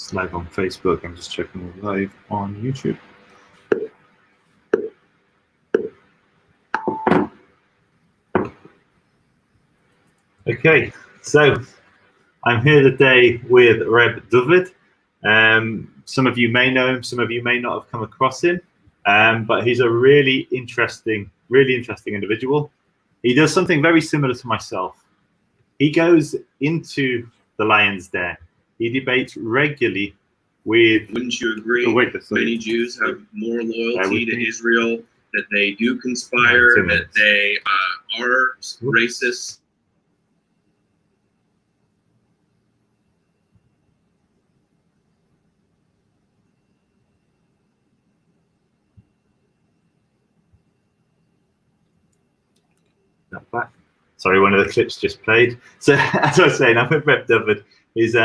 It's live on Facebook. I'm just checking live on YouTube. Okay, so I'm here today with Rabbi Doooovid. Some of you may know him, some of you may not have come across him, but he's a really interesting individual. He does something very similar to myself. He goes into the lion's den. He debates regularly with... Wouldn't you agree? Many Jews have more loyalty to Israel, that they do conspire, that they are racist. Back. Sorry, one of the clips just played. So as I was saying, I'm with Rabbi Doooovid. He's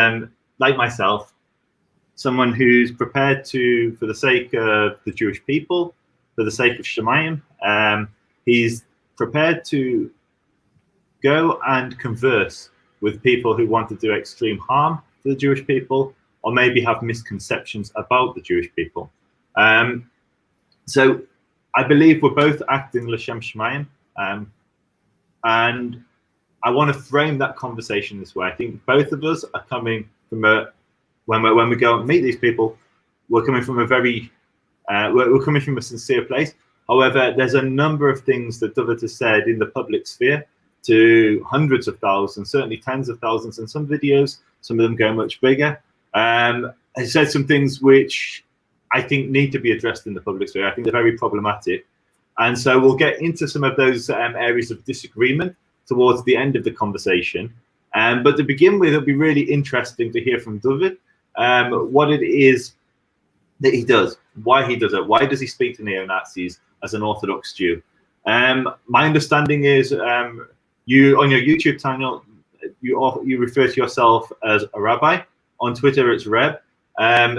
like myself, someone who's prepared to, for the sake of the Jewish people, for the sake of Shemayim, he's prepared to go and converse with people who want to do extreme harm to the Jewish people, or maybe have misconceptions about the Jewish people. So I believe we're both acting L'Shem Shemayim. And I want to frame that conversation this way. I think both of us are coming from when we go and meet these people, we're coming from a very, we're coming from a sincere place. However, there's a number of things that Doooovid has said in the public sphere to hundreds of thousands, certainly tens of thousands in some videos, some of them go much bigger. He said some things which I think need to be addressed in the public sphere. I think they're very problematic. And so we'll get into some of those areas of disagreement towards the end of the conversation. But to begin with, it'll be really interesting to hear from Doooovid what it is that he does, why he does it, why does he speak to neo-Nazis as an Orthodox Jew. My understanding is you, on your YouTube channel, you refer to yourself as a rabbi. On Twitter, it's Reb.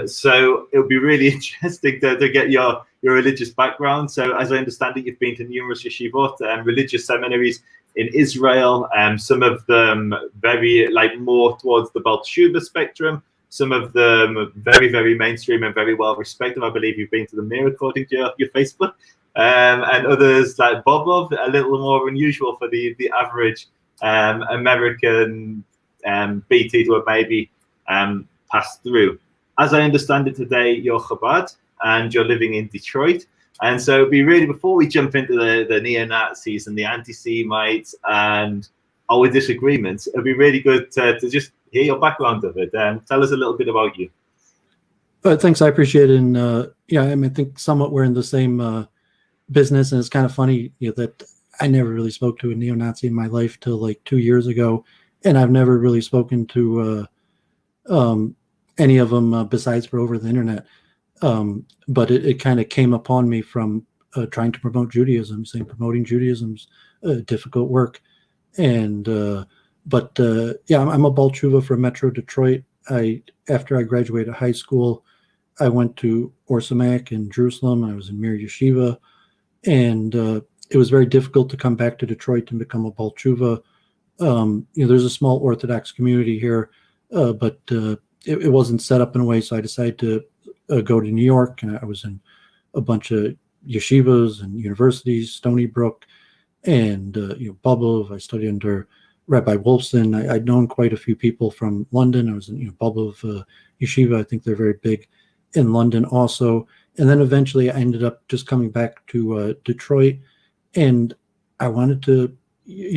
So it'll be really interesting to get your religious background. So as I understand it, you've been to numerous yeshivot, religious seminaries in Israel, some of them very more towards the Baal Teshuva spectrum, some of them very, very mainstream and very well respected. I believe you've been to the Mir according to your Facebook, and others like Bobov, a little more unusual for the average American BT to have maybe passed through. As I understand it today, you're Chabad and you're living in Detroit. And so it'd be really, before we jump into the neo-Nazis and the anti-Semites and our disagreements, it'd be really good to just hear your background of it. Tell us a little bit about you. Thanks, I appreciate it. And yeah, I mean, I think somewhat we're in the same business, and it's kind of funny, you know, that I never really spoke to a neo-Nazi in my life till like 2 years ago, and I've never really spoken to any of them besides for over the internet. But it kind of came upon me from trying to promote Judaism, saying promoting Judaism's difficult work. And yeah, I'm a Baal Teshuva from Metro Detroit. After I graduated high school, I went to Or Samak in Jerusalem. I was in Mir Yeshiva, and it was very difficult to come back to Detroit and become a Baal Teshuva. You know, there's a small Orthodox community here, but it wasn't set up in a way, so I decided to go to New York, and I was in a bunch of yeshivas and universities, Stony Brook, and you know, Bobov. I studied under Rabbi Wolfson. I'd known quite a few people from London. I was in Bobov yeshiva. I think they're very big in London also. And then eventually I ended up just coming back to Detroit, and I wanted to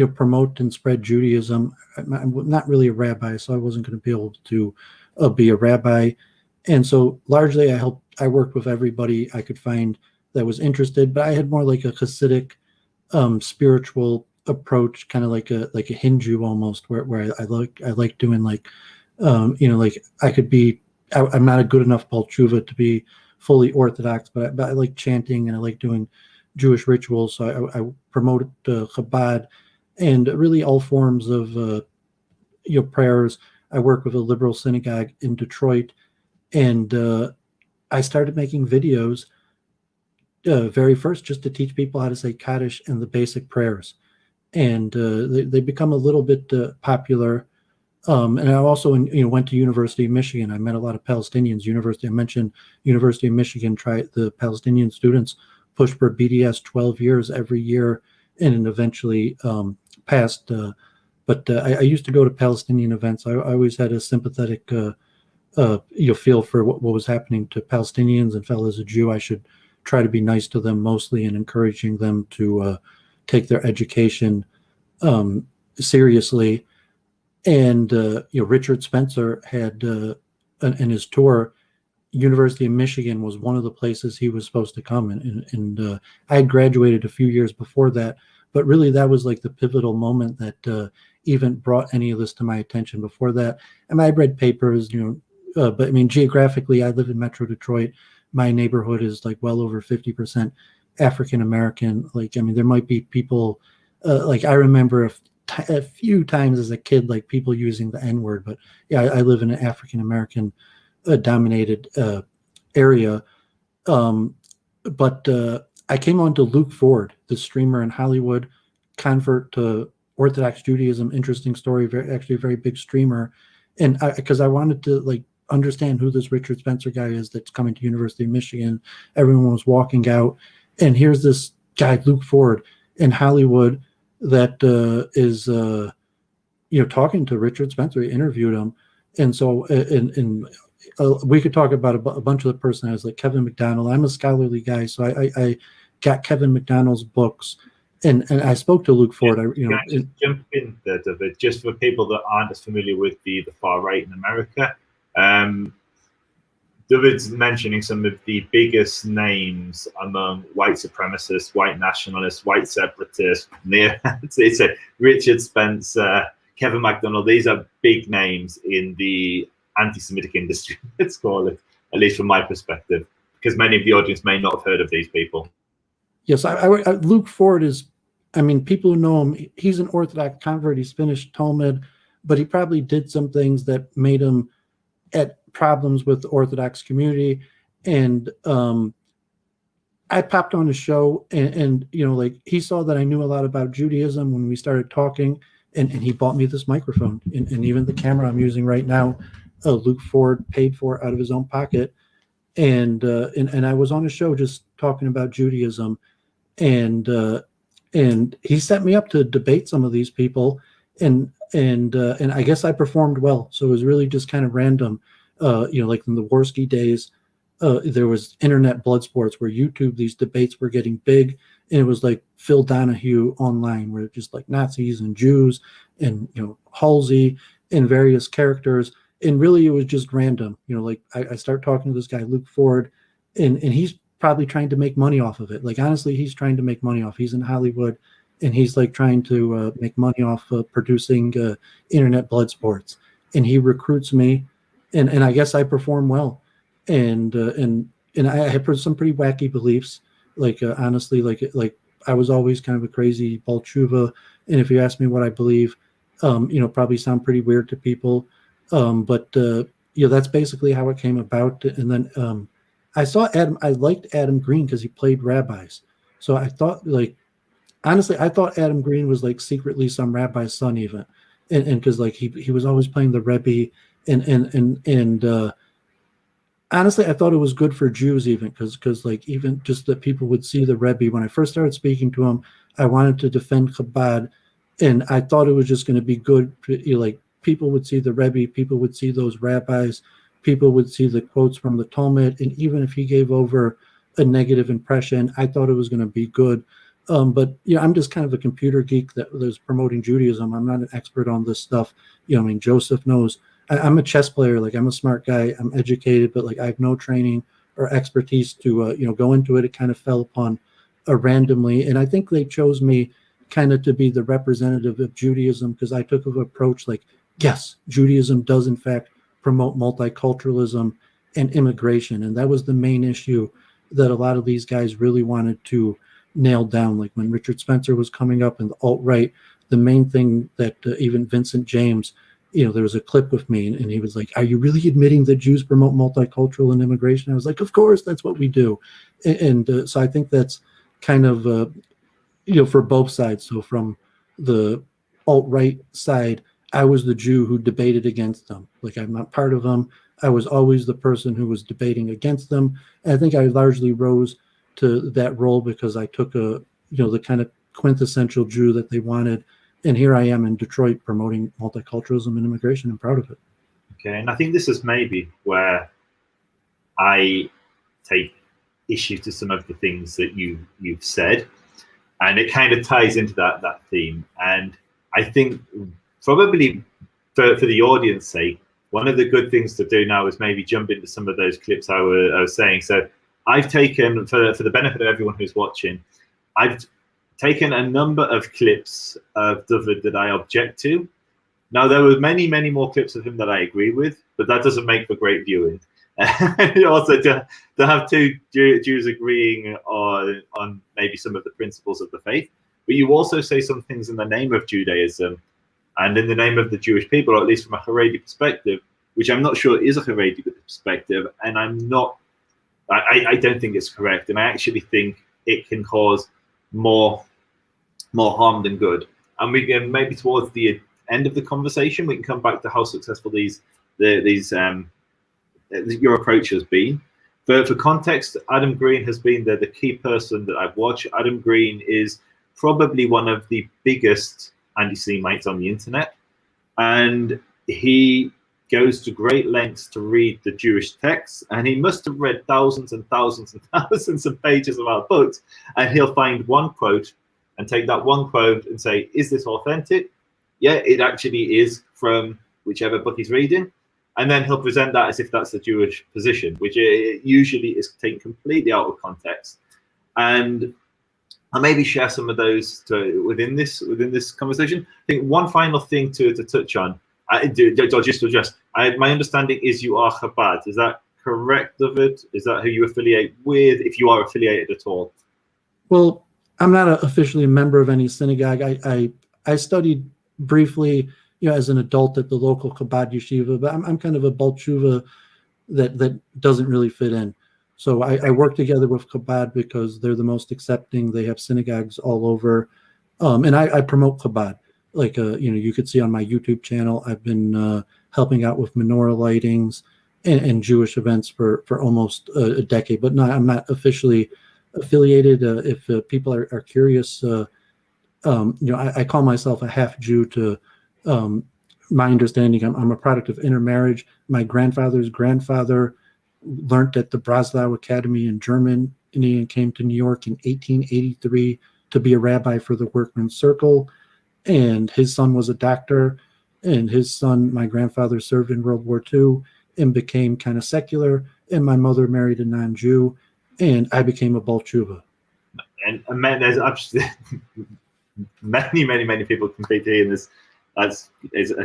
promote and spread Judaism. I'm not really a rabbi, so I wasn't going to be able to be a rabbi. And so largely I worked with everybody I could find that was interested, but I had more like a Hasidic spiritual approach, kind of like a Hindu almost, where I like doing like like I'm not a good enough Baal Teshuva to be fully Orthodox, but I like chanting and I like doing Jewish rituals. So I promoted Chabad and really all forms of prayers. I work with a liberal synagogue in Detroit, and I started making videos very first just to teach people how to say Kaddish and the basic prayers. And they become a little bit popular. And I also, went to University of Michigan. I met a lot of Palestinians. I mentioned University of Michigan. The Palestinian students pushed for BDS 12 years every year, and it eventually passed. But I used to go to Palestinian events. I always had a sympathetic, feel for what was happening to Palestinians, and felt as a Jew I should try to be nice to them mostly, and encouraging them to take their education seriously. And Richard Spencer had in his tour, University of Michigan was one of the places he was supposed to come, and I had graduated a few years before that, but really that was like the pivotal moment that even brought any of this to my attention. Before that, I mean, I read papers, but I mean, geographically, I live in Metro Detroit. My neighborhood is like well over 50% African American. Like, I mean, there might be people like I remember a few times as a kid, like people using the N-word, but yeah, I live in an African American dominated area. But I came on to Luke Ford, the streamer in Hollywood, convert to Orthodox Judaism. Interesting story, actually a very big streamer. And because I wanted to like understand who this Richard Spencer guy is that's coming to University of Michigan. Everyone was walking out, and here's this guy, Luke Ford, in Hollywood that is talking to Richard Spencer. He interviewed him, and so we could talk about a bunch of the personalities like Kevin McDonald. I'm a scholarly guy, so I got Kevin McDonald's books, and I spoke to Luke Ford. Jump in there, David, just for people that aren't as familiar with the far right in America. David's mentioning some of the biggest names among white supremacists, white nationalists, white separatists, it's Richard Spencer, Kevin McDonald. These are big names in the anti-Semitic industry, let's call it, at least from my perspective, because many of the audience may not have heard of these people. Yes, Luke Ford is, I mean, people who know him, he's an Orthodox convert. He's finished Talmud, but he probably did some things that made him at problems with the Orthodox community. And I popped on his show, and like he saw that I knew a lot about Judaism when we started talking, and he bought me this microphone, and even the camera I'm using right now, Luke Ford paid for out of his own pocket. And I was on a show just talking about Judaism, and he set me up to debate some of these people, and I guess I performed well. So it was really just kind of random. Like in the Worski days, there was internet blood sports where these debates were getting big, and it was like Phil Donahue online, where just like Nazis and Jews and Halsey and various characters. And really, it was just random. Like I start talking to this guy, Luke Ford, and he's probably trying to make money off of it. Like, honestly, he's trying to make money off. He's in Hollywood, and he's like trying to make money off producing internet blood sports. And he recruits me, and I guess I perform well. And I have some pretty wacky beliefs. Like honestly, like I was always kind of a crazy Baal Tshuva. And if you ask me what I believe, probably sound pretty weird to people. But that's basically how it came about. And then I liked Adam Green because he played rabbis. So I thought, like, honestly, I thought Adam Green was like secretly some rabbi's son even. And because like he was always playing the rabbi, and honestly, I thought it was good for Jews even because like even just that people would see the rabbi. When I first started speaking to him, I wanted to defend Chabad, and I thought it was just going to be good. Like, people would see the Rebbe, people would see those rabbis, people would see the quotes from the Talmud, and even if he gave over a negative impression, I thought it was going to be good. But I'm just kind of a computer geek that was promoting Judaism. I'm not an expert on this stuff. I mean, Joseph knows. I'm a chess player. Like, I'm a smart guy. I'm educated, but like I have no training or expertise to go into it. It kind of fell upon randomly, and I think they chose me kind of to be the representative of Judaism because I took an approach like, yes, Judaism does in fact promote multiculturalism and immigration. And that was the main issue that a lot of these guys really wanted to nail down. Like when Richard Spencer was coming up in the alt-right, the main thing that even Vincent James, there was a clip with me and he was like, are you really admitting that Jews promote multicultural and immigration? I was like, of course, that's what we do. And so I think that's kind of, for both sides. So from the alt-right side, I was the Jew who debated against them. Like, I'm not part of them. I was always the person who was debating against them. And I think I largely rose to that role because I took the kind of quintessential Jew that they wanted. And here I am in Detroit promoting multiculturalism and immigration. I'm proud of it. Okay, and I think this is maybe where I take issue to some of the things that you've said, and it kind of ties into that theme. And I think probably for the audience sake, one of the good things to do now is maybe jump into some of those clips I was saying. So I've taken, for the benefit of everyone who's watching, I've taken a number of clips of Doooovid that I object to. Now, there were many, many more clips of him that I agree with, but that doesn't make for great viewing. Also, to have two Jews agreeing on maybe some of the principles of the faith, but you also say some things in the name of Judaism and in the name of the Jewish people, or at least from a Haredi perspective, which I'm not sure is a Haredi perspective, and I don't think it's correct, and I actually think it can cause more harm than good. And we can maybe towards the end of the conversation, we can come back to how successful your approach has been. For context, Adam Green has been the key person that I've watched. Adam Green is probably one of the biggest anti-Semites on the internet, and he goes to great lengths to read the Jewish texts, and he must have read thousands and thousands and thousands of pages of our books, and he'll find one quote and take that one quote and say, is this authentic? Yeah, it actually is from whichever book he's reading. And then he'll present that as if that's the Jewish position, which usually is taken completely out of context. And I'll maybe share some of those within this conversation. I think one final thing to touch on, just to address, my understanding is you are Chabad. Is that correct, Doooovid? Is that who you affiliate with, if you are affiliated at all? Well, I'm not officially a member of any synagogue. I studied briefly, as an adult at the local Chabad yeshiva, but I'm kind of a Baal Tshuva that doesn't really fit in. So I work together with Chabad because they're the most accepting. They have synagogues all over, and I promote Chabad. Like you could see on my YouTube channel, I've been helping out with menorah lightings and Jewish events for almost a decade. But no, I'm not officially affiliated. If people are curious, I call myself a half Jew to my understanding. I'm a product of intermarriage. My grandfather's grandfather learned at the Breslau Academy in Germany and came to New York in 1883 to be a rabbi for the Workmen's Circle. And his son was a doctor, and his son, my grandfather, served in World War II and became kind of secular. And my mother married a non-Jew, and I became a Baal Tshuva. And there's absolutely many people completely in this. That's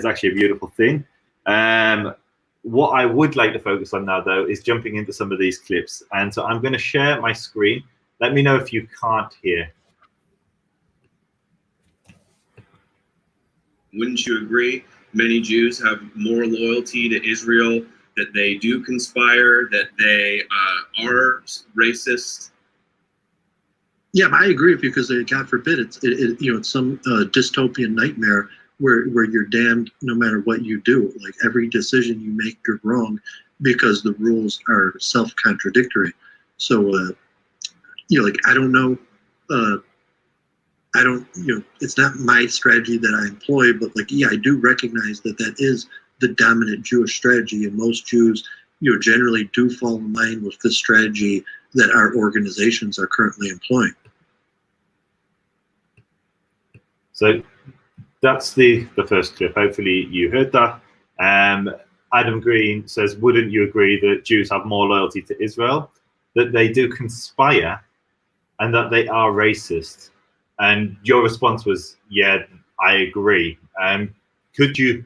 actually a beautiful thing. What I would like to focus on now, though, is jumping into some of these clips. And so I'm going to share my screen. Let me know if you can't hear. Wouldn't you agree? Many Jews have more loyalty to Israel, that they do conspire, that they are racist. Yeah, I agree with you because God forbid it's some dystopian nightmare where you're damned no matter what you do. Like every decision you make, you're wrong because the rules are self-contradictory. So, I don't know. It's not my strategy that I employ, but I do recognize that is the dominant Jewish strategy, and most Jews, generally do fall in line with this strategy that our organizations are currently employing. So that's the first clip. Hopefully you heard that. Adam Green says, wouldn't you agree that Jews have more loyalty to Israel, that they do conspire, and that they are racist? And your response was, yeah, I agree. Could you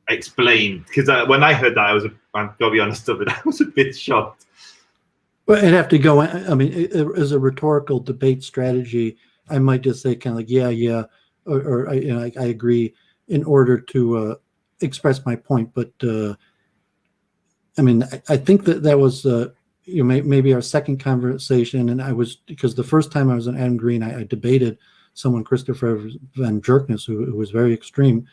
explain? Because when I heard that, I'm going to be honest with it, I was a bit shocked. Well, I'd have to go. I mean, as a rhetorical debate strategy, I might just say kind of like, yeah, or I agree in order to express my point. But I mean, I think that was maybe our second conversation, and because the first time I was on Adam Green, I debated someone, Christopher Van Jerkness, who was very extreme.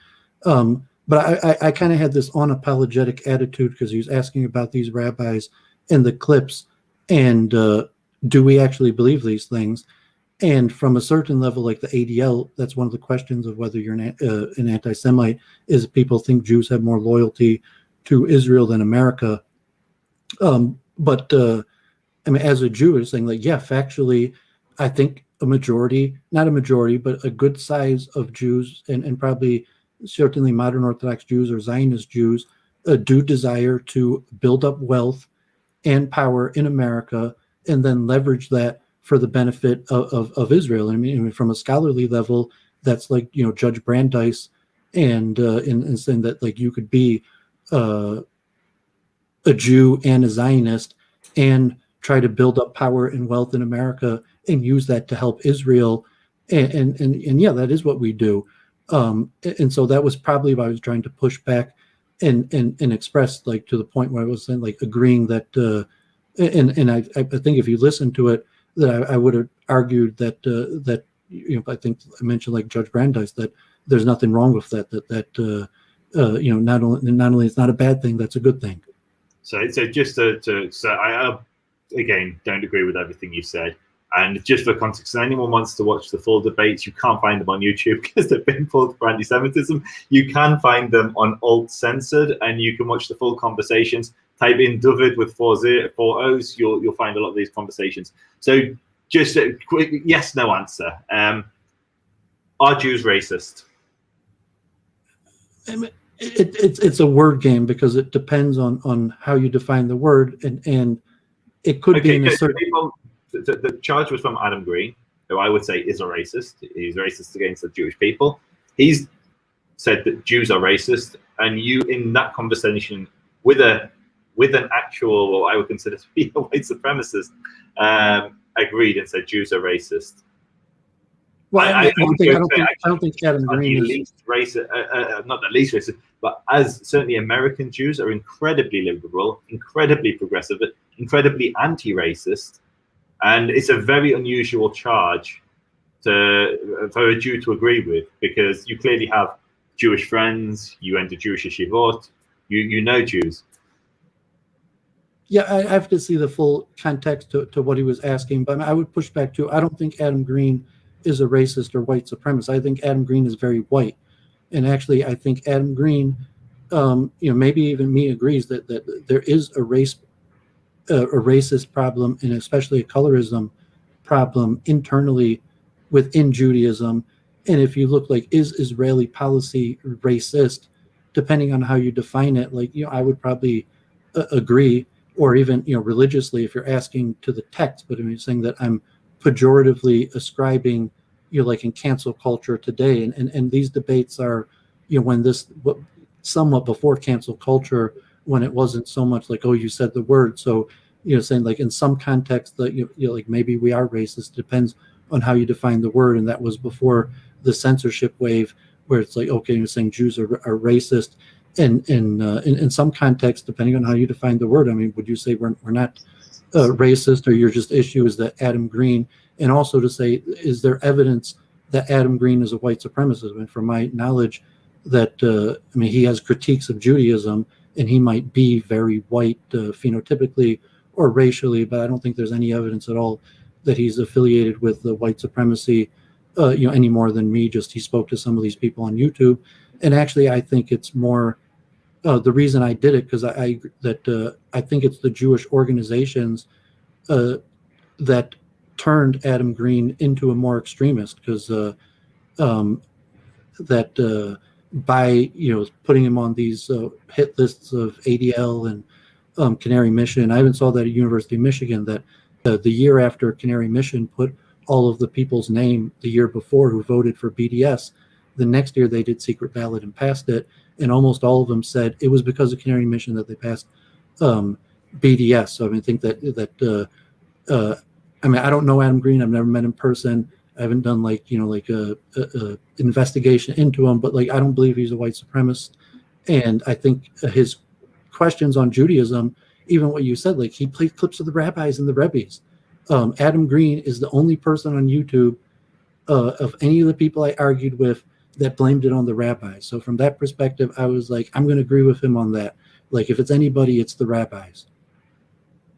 But I kind of had this unapologetic attitude because he was asking about these rabbis and the clips, and do we actually believe these things? And from a certain level, like the ADL, that's one of the questions of whether you're an anti-Semite, is people think Jews have more loyalty to Israel than America. But I mean, as a Jew, it's saying like, yeah, factually, I think a majority, not a majority, but a good size of Jews, and probably certainly modern Orthodox Jews or Zionist Jews, do desire to build up wealth and power in America and then leverage that for the benefit of Israel. I mean, from a scholarly level, that's like, you know, Judge Brandeis and saying that like you could be a Jew and a Zionist and try to build up power and wealth in America and use that to help Israel. And yeah, that is what we do. And so that was probably what I was trying to push back and express, like, to the point where I was saying, like, agreeing that, and I think if you listen to it, that I would have argued that, you know, I think I mentioned like Judge Brandeis, that there's nothing wrong with that, you know, not only it's not a bad thing, that's a good thing. So just so I again don't agree with everything you said. And just for context, if anyone wants to watch the full debates, you can't find them on YouTube because they've been pulled for anti-Semitism. You can find them on Alt Censored, and you can watch the full conversations. Type in Doooovid with 4 O's, you'll find a lot of these conversations. So just a quick yes/no answer. Are Jews racist? I mean, it's a word game because it depends on how you define the word, and it could be in a certain. The charge was from Adam Green, who I would say is a racist. He's racist against the Jewish people. He's said that Jews are racist, and you, in that conversation with an actual, what I would consider to be a white supremacist, agreed and said Jews are racist. Well, I don't think Adam Green is least racist, not the least racist, but as certainly American Jews are incredibly liberal, incredibly progressive, incredibly anti-racist. And it's a very unusual charge for a Jew to agree with, because you clearly have Jewish friends, you went to Jewish yeshivot, you know Jews. Yeah, I have to see the full context to what he was asking, but I would push back too. I don't think Adam Green is a racist or white supremacist. I think Adam Green is very white. And actually, I think Adam Green, you know, maybe even me agrees that there is a racist problem, and especially a colorism problem internally within Judaism. And if you look, like, is Israeli policy racist, depending on how you define it, like, you know, I would probably agree, or even, you know, religiously, if you're asking to the text, but I'm saying that I'm pejoratively ascribing, you know, like in cancel culture today. And these debates are, you know, when this, somewhat before cancel culture, when it wasn't so much like, oh, you said the word. So, you know, saying like in some context that, you know, like maybe we are racist, depends on how you define the word. And that was before the censorship wave, where it's like, okay, you're saying Jews are racist. And in some context, depending on how you define the word, I mean, would you say we're not racist, or your just issue is that Adam Green? And also to say, is there evidence that Adam Green is a white supremacist? I mean, from my knowledge, that I mean, he has critiques of Judaism, and he might be very white phenotypically or racially, but I don't think there's any evidence at all that he's affiliated with the white supremacy, you know, any more than me. Just he spoke to some of these people on YouTube, and actually, I think it's more the reason I did it, because I think it's the Jewish organizations that turned Adam Green into a more extremist, because that by, you know, putting him on these hit lists of ADL and Canary Mission. I even saw that at University of Michigan, that the year after Canary Mission put all of the people's name the year before who voted for BDS, the next year they did secret ballot and passed it, and almost all of them said it was because of Canary Mission that they passed BDS. So I mean, I think that I mean, I don't know Adam Green. I've never met him in person. I haven't done like, you know, like a investigation into him, but like, I don't believe he's a white supremacist. And I think his questions on Judaism, even what you said, like he played clips of the rabbis and the rabbis. Adam Green is the only person on YouTube of any of the people I argued with that blamed it on the rabbis. So from that perspective, I was like, I'm going to agree with him on that. Like, if it's anybody, it's the rabbis.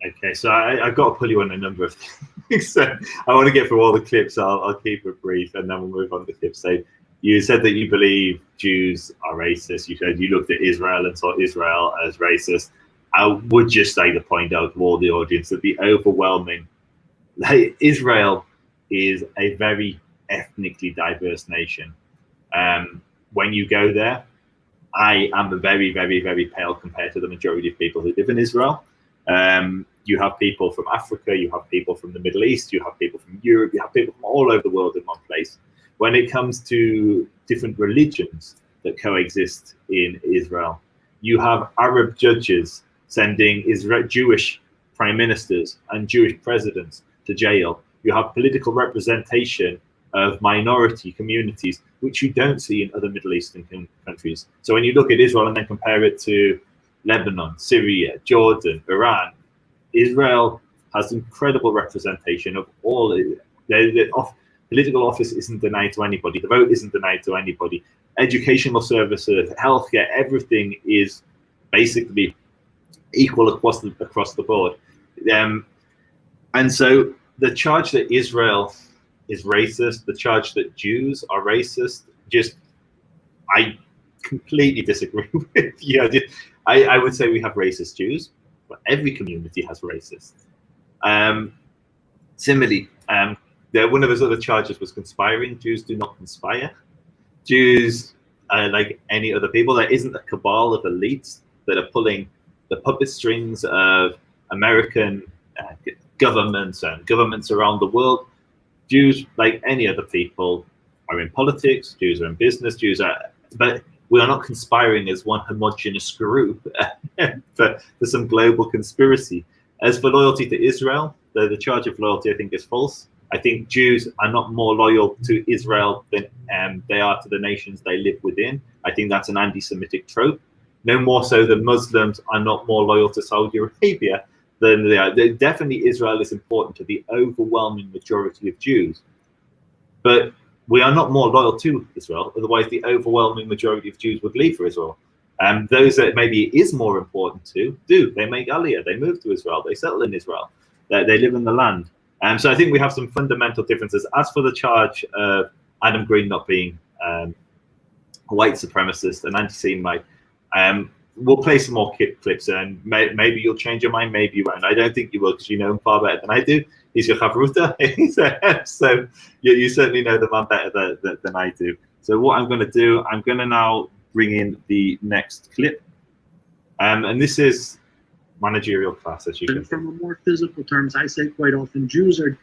Okay, so I've got to pull you on a number of things. So I want to get through all the clips. I'll keep it brief, and then we'll move on to the clips. So you said that you believe Jews are racist. You said you looked at Israel and saw Israel as racist. I would just like to point out to all the audience that the overwhelming Israel is a very ethnically diverse nation. When you go there, I am very, very, very pale compared to the majority of people who live in Israel. You have people from Africa, you have people from the Middle East, you have people from Europe, you have people from all over the world in one place. When it comes to different religions that coexist in Israel, you have Arab judges sending Jewish prime ministers and Jewish presidents to jail. You have political representation of minority communities, which you don't see in other Middle Eastern countries. So when you look at Israel and then compare it to Lebanon, Syria, Jordan, Iran, Israel has incredible representation of all. The political office isn't denied to anybody. The vote isn't denied to anybody. Educational services, healthcare, everything is basically equal across the board. And so the charge that Israel is racist, the charge that Jews are racist, I completely disagree with you. I would say we have racist Jews, but every community has racists. Similarly, one of his other charges was conspiring. Jews do not conspire. Jews are like any other people. There isn't a cabal of elites that are pulling the puppet strings of American governments and governments around the world. Jews, like any other people, are in politics. Jews are in business. But we are not conspiring as one homogenous group for some global conspiracy. As for loyalty to Israel, the charge of loyalty, I think, is false. I think Jews are not more loyal to Israel than they are to the nations they live within. I think that's an anti-Semitic trope. No more so than Muslims are not more loyal to Saudi Arabia than they are. Definitely Israel is important to the overwhelming majority of Jews. But we are not more loyal to Israel, otherwise the overwhelming majority of Jews would leave for Israel. Those that maybe it is more important to, they make Aliyah, they move to Israel, they settle in Israel, they live in the land. So I think we have some fundamental differences. As for the charge of Adam Green not being a white supremacist, an anti-Semite, we'll play some more clips, and maybe you'll change your mind, maybe you won't. I don't think you will, because you know him far better than I do. He's your chavruta, so you certainly know the man better than I do. So what I'm going to do, I'm going to now bring in the next clip, and this is managerial class, as you can see. From a more physical terms, I say quite often Jews are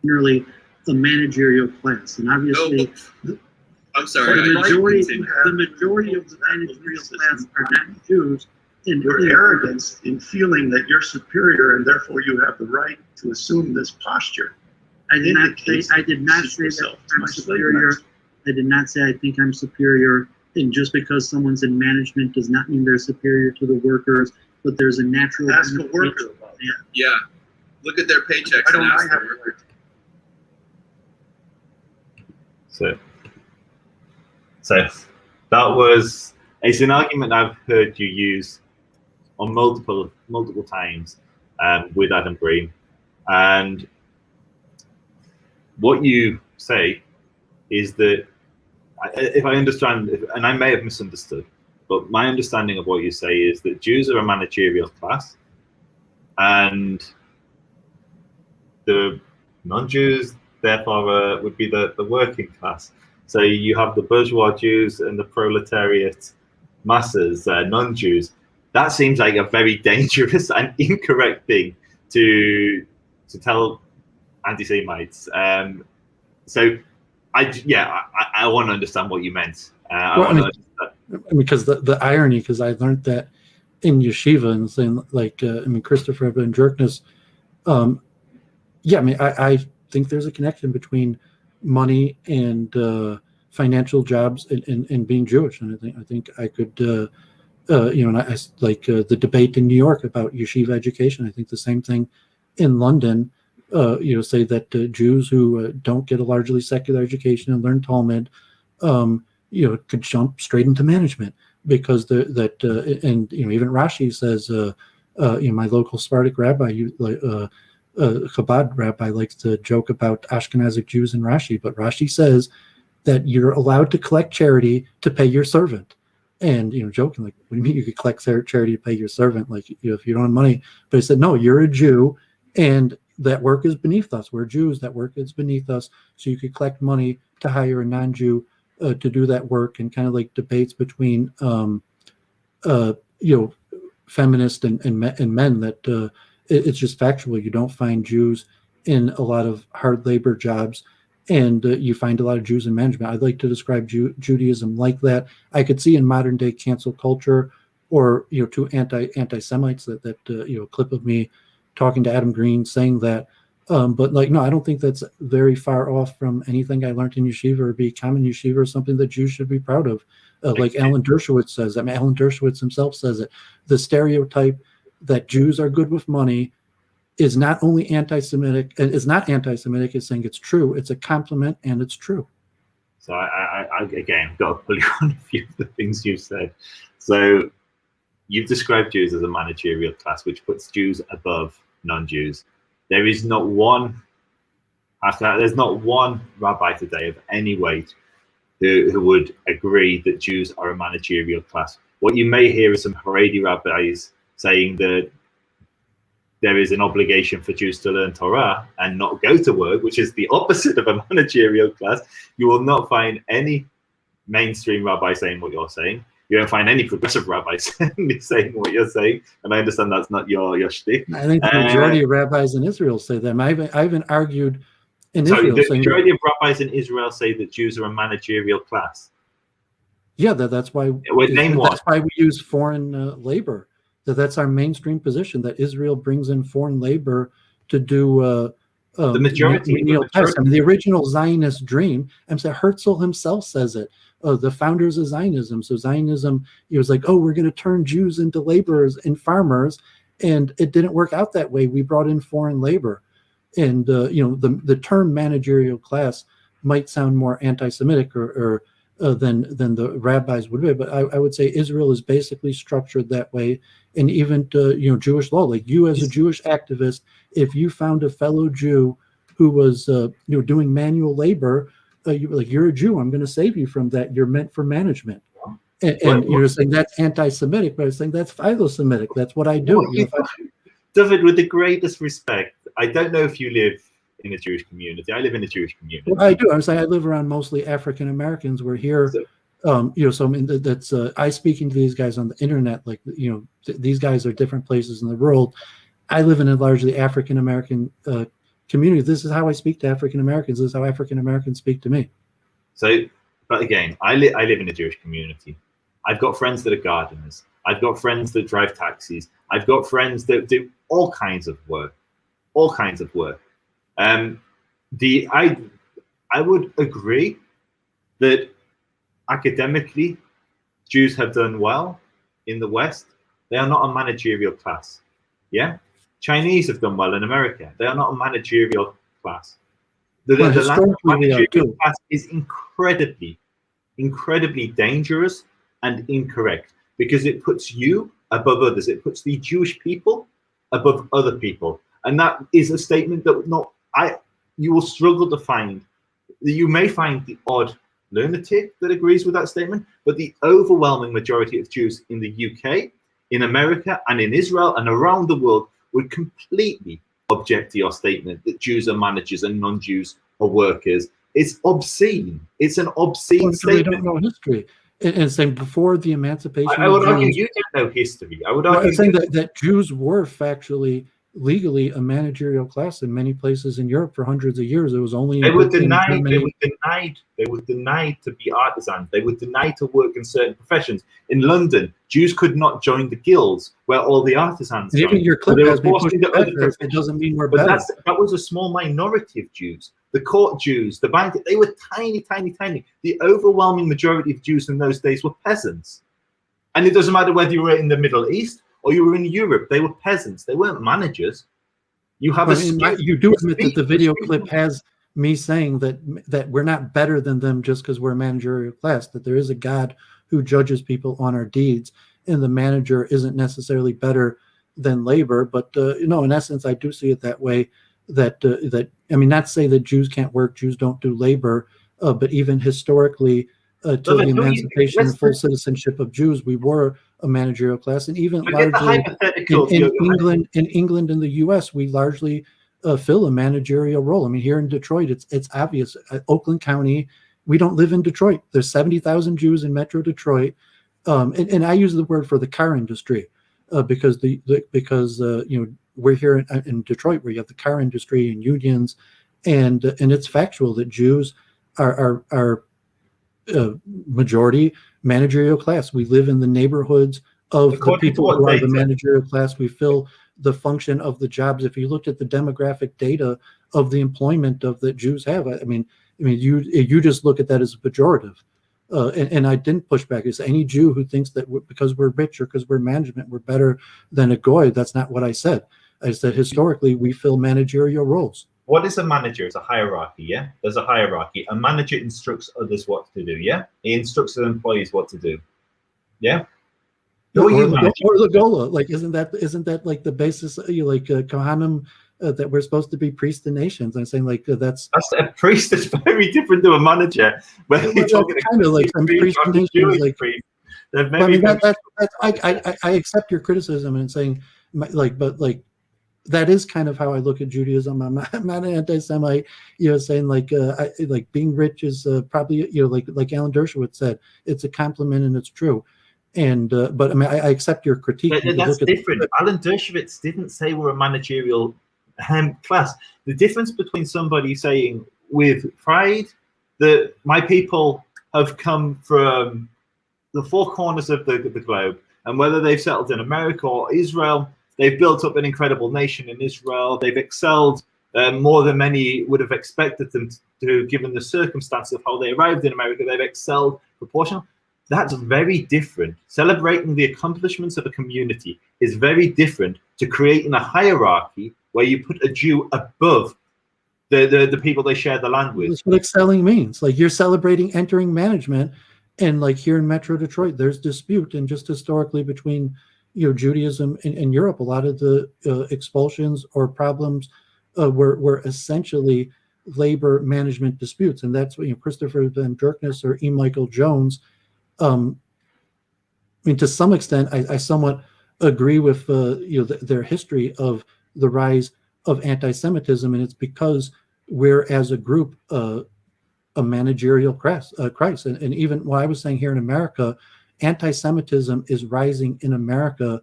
generally a managerial class, and obviously. I'm sorry. The majority of the managerial class are not Jews. And your arrogance in feeling that you're superior and therefore you have the right to assume this posture. I did not say that I'm superior. I did not say I think I'm superior. And just because someone's in management does not mean they're superior to the workers. But there's a natural. Ask a worker about that. Yeah. Look at their paychecks and ask the worker. So it's an argument I've heard you use on multiple times with Adam Green, and what you say is that, if I understand, and I may have misunderstood, but my understanding of what you say is that Jews are a managerial class, and the non-Jews therefore would be the working class. So you have the bourgeois Jews and the proletariat masses, non-Jews. That seems like a very dangerous and incorrect thing to tell anti-Semites. So I want to understand what you meant. Because the irony, because I learned that in yeshiva, and saying Christopher Ben Jerkness, I think there's a connection between money and financial jobs and being Jewish, and I think I could, the debate in New York about yeshiva education. I think the same thing in London. say that Jews who don't get a largely secular education and learn Talmud, could jump straight into management because and even Rashi says, my local Sephardic rabbi, Chabad rabbi, likes to joke about Ashkenazic Jews and Rashi, but Rashi says that you're allowed to collect charity to pay your servant. And, joking, like, what do you mean you could collect charity to pay your servant? Like, if you don't have money. But he said, no, you're a Jew, and that work is beneath us. We're Jews. That work is beneath us. So you could collect money to hire a non-Jew to do that work, and kind of like debates between, feminists and men that it's just factual. You don't find Jews in a lot of hard labor jobs, and you find a lot of Jews in management. I'd like to describe Judaism like that. I could see in modern day cancel culture, or to anti-Semites that a clip of me talking to Adam Green saying that. But no, I don't think that's very far off from anything I learned in yeshiva or be common yeshiva, or something that Jews should be proud of. Like Alan Dershowitz says, Alan Dershowitz himself says it. The stereotype that Jews are good with money is not only anti-Semitic, it's not anti-Semitic, it's saying it's true. It's a compliment, and it's true. So I again, got to pull you on a few of the things you've said. So you've described Jews as a managerial class, which puts Jews above non-Jews. There is not one, there's not one rabbi today of any weight who would agree that Jews are a managerial class. What you may hear is some Haredi rabbis saying that there is an obligation for Jews to learn Torah and not go to work, which is the opposite of a managerial class. You will not find any mainstream rabbi saying what you're saying. You don't find any progressive rabbis saying what you're saying, and I understand that's not your shtick. I think the majority of rabbis in Israel say that. I even argued in Israel. The majority of rabbis in Israel say that Jews are a managerial class. Yeah, that's why. That's why we use foreign labor. That's our mainstream position. That Israel brings in foreign labor to do the majority. The original Zionist dream. Herzl himself says it. The founders of Zionism. So Zionism, it was like, oh, we're going to turn Jews into laborers and farmers, and it didn't work out that way. We brought in foreign labor, and the term managerial class might sound more anti-Semitic or than the rabbis would be, but I would say Israel is basically structured that way, and even Jewish law. Like, you as a Jewish activist, if you found a fellow Jew who was doing manual labor, you're a Jew, I'm going to save you from that. You're meant for management. And you're saying that's anti-Semitic, but I was saying that's philo-Semitic. That's what I do. Doovid, with the greatest respect, I don't know if you live in a Jewish community. I live in a Jewish community. Well, I do. I'm saying I live around mostly African Americans. We're here, so I speaking to these guys on the internet. Like, these guys are different places in the world. I live in a largely African American community. This is how I speak to African Americans. This is how African Americans speak to me. So, but again, I live in a Jewish community. I've got friends that are gardeners. I've got friends that drive taxis. I've got friends that do all kinds of work. I would agree that academically Jews have done well in the West. They are not a managerial class. Yeah, Chinese have done well in America. They are not a managerial class. The managerial class is incredibly dangerous and incorrect, because it puts you above others. It puts the Jewish people above other people, and that is a statement that you will struggle to find. You may find the odd lunatic that agrees with that statement, but the overwhelming majority of Jews in the UK, in America, and in Israel, and around the world would completely object to your statement that Jews are managers and non-Jews are workers. It's obscene. It's an obscene statement. They don't know history. And saying before the emancipation, I would argue you don't know history. I would argue saying that Jews were factually, legally a managerial class in many places in Europe for hundreds of years. It was only they were denied to be artisans. They were denied to work in certain professions. In London, Jews could not join the guilds where all the artisans. Even your clip has been pushed back. It doesn't mean we're better. That was a small minority of Jews. The court Jews, the bank, they were tiny. The overwhelming majority of Jews in those days were peasants. And it doesn't matter whether you were in the Middle East or you were in Europe, they were peasants. They weren't managers. You have you do admit that the video clip has me saying that we're not better than them just because we're a managerial class, that there is a God who judges people on our deeds, and the manager isn't necessarily better than labor. But in essence, I do see it that way. That not say that Jews can't work, Jews don't do labor, but even historically, till the emancipation and full citizenship of Jews, we were a managerial class, and even largely in England and the U.S., we largely fill a managerial role. I mean, here in Detroit, it's obvious. Oakland County, we don't live in Detroit. There's 70,000 Jews in Metro Detroit, and I use the word for the car industry because we're here in Detroit, where you have the car industry and unions, and it's factual that Jews are majority managerial class. We live in the neighborhoods of the people who are the managerial class. We fill the function of the jobs. If you looked at the demographic data of the employment that Jews have, you just look at that as a pejorative. And I didn't push back. It's any Jew who thinks that because we're rich or because we're management, we're better than a goy. That's not what I said. I said historically we fill managerial roles. What is a manager? It's a hierarchy, yeah? There's a hierarchy. A manager instructs others what to do, yeah? He instructs the employees what to do, yeah? Or the gola, like isn't that like the basis? Kohanim, that we're supposed to be priests to nations. I'm saying that's a priest is very different to a manager. But kind of like some priest to nations, like. I accept your criticism and saying, but that is kind of how I look at Judaism. I'm not an anti-Semite, saying like being rich is probably, like Alan Dershowitz said, it's a compliment and it's true. And but I accept your critique. That's different. Alan Dershowitz didn't say we're a managerial class. The difference between somebody saying with pride that my people have come from the four corners of the globe, and whether they've settled in America or Israel, they've built up an incredible nation in Israel. They've excelled more than many would have expected them to, given the circumstances of how they arrived in America. They've excelled proportionally. That's very different. Celebrating the accomplishments of a community is very different to creating a hierarchy where you put a Jew above the people they share the land with. That's what excelling means. Like you're celebrating entering management, and like here in Metro Detroit, there's dispute, and just historically between Judaism and Europe, a lot of the expulsions or problems were essentially labor management disputes, and that's what Christopher Van Drknes or E. Michael Jones. To some extent, I somewhat agree with their history of the rise of anti-Semitism, and it's because we're as a group a managerial class. And even what I was saying here in America, anti-Semitism is rising in America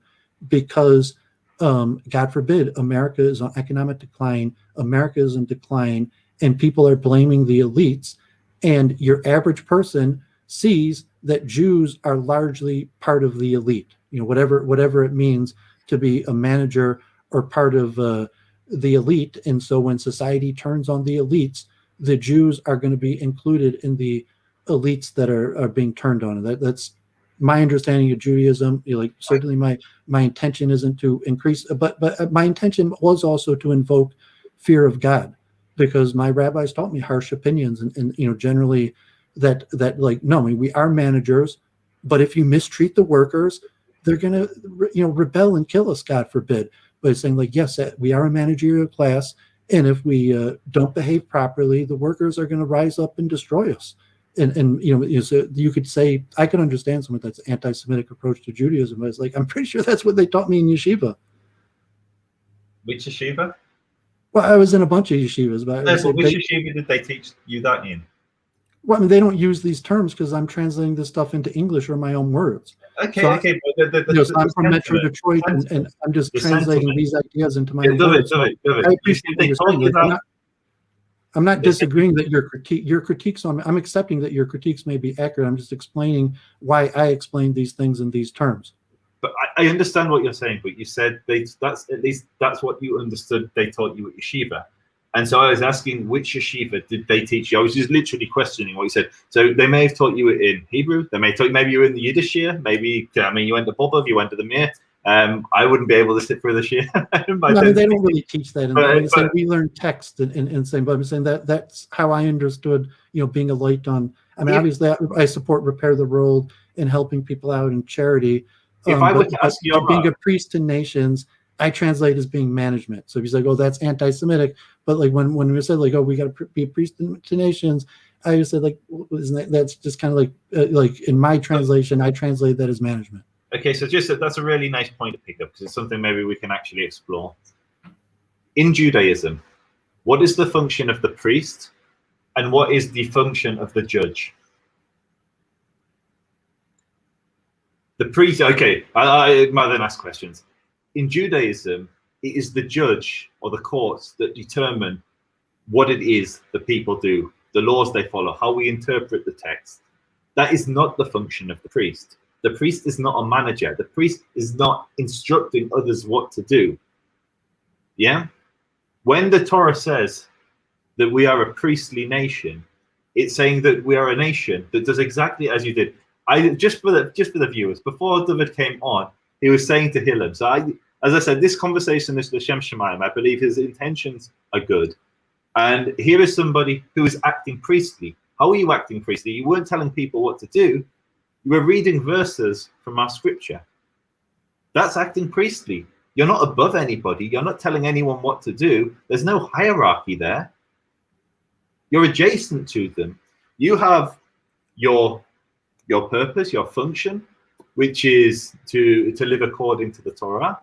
because, God forbid, America is on economic decline, America is in decline, and people are blaming the elites. And your average person sees that Jews are largely part of the elite, whatever it means to be a manager or part of the elite. And so when society turns on the elites, the Jews are going to be included in the elites that are being turned on. And that's my understanding of Judaism. Certainly my intention isn't to increase, but my intention was also to invoke fear of God, because my rabbis taught me harsh opinions and generally that we are managers, but if you mistreat the workers, they're going to rebel and kill us, God forbid. But it's saying yes, we are a managerial class, and if we don't behave properly, the workers are going to rise up and destroy us. And you could say, I can understand some of that's anti-Semitic approach to Judaism, but it's I'm pretty sure that's what they taught me in yeshiva. Which yeshiva? Well, I was in a bunch of yeshivas, but which yeshiva did they teach you that in? Well, they don't use these terms because I'm translating this stuff into English or my own words. Okay. So I'm from Metro Detroit, and I'm just translating these ideas into my own words. I appreciate what you're saying. I'm not disagreeing that your critiques on. I'm accepting that your critiques may be accurate. I'm just explaining why I explained these things in these terms. But I understand what you're saying. But you said that's what you understood. They taught you at yeshiva. And so I was asking, which yeshiva did they teach you? I was just literally questioning what you said. So they may have taught you in Hebrew. They may have taught you, maybe you were in the Yiddish year. Maybe, you went to Popov, you went to the Mir. I wouldn't be able to sit through the shia. No, I mean, they don't really teach that. We learn text and saying, but I'm saying that's how I understood, being a light on. I mean, obviously, I support Repair the World and helping people out in charity. If I were to ask you, being a priest to nations, I translate as being management. So if he's like, oh, that's anti-Semitic, but like when we said like, oh, we got to be a priest to nations, I just said like, that's just kind of like in my translation, I translate that as management. Okay, so that's a really nice point to pick up, because it's something maybe we can actually explore. In Judaism, what is the function of the priest, and what is the function of the judge? The priest, okay, I might then ask questions. In Judaism, it is the judge or the courts that determine what it is the people do, the laws they follow, how we interpret the text. That is not the function of the priest. The priest is not a manager. The priest is not instructing others what to do. Yeah? When the Torah says that we are a priestly nation, it's saying that we are a nation that does exactly as you did. Just for the viewers, before Doooovid came on, he was saying to Hillel, so as I said, this conversation is L'Shem Shemayim. I believe his intentions are good. And here is somebody who is acting priestly. How are you acting priestly? You weren't telling people what to do. You were reading verses from our scripture. That's acting priestly. You're not above anybody. You're not telling anyone what to do. There's no hierarchy there. You're adjacent to them. You have your purpose, your function, which is to live according to the Torah.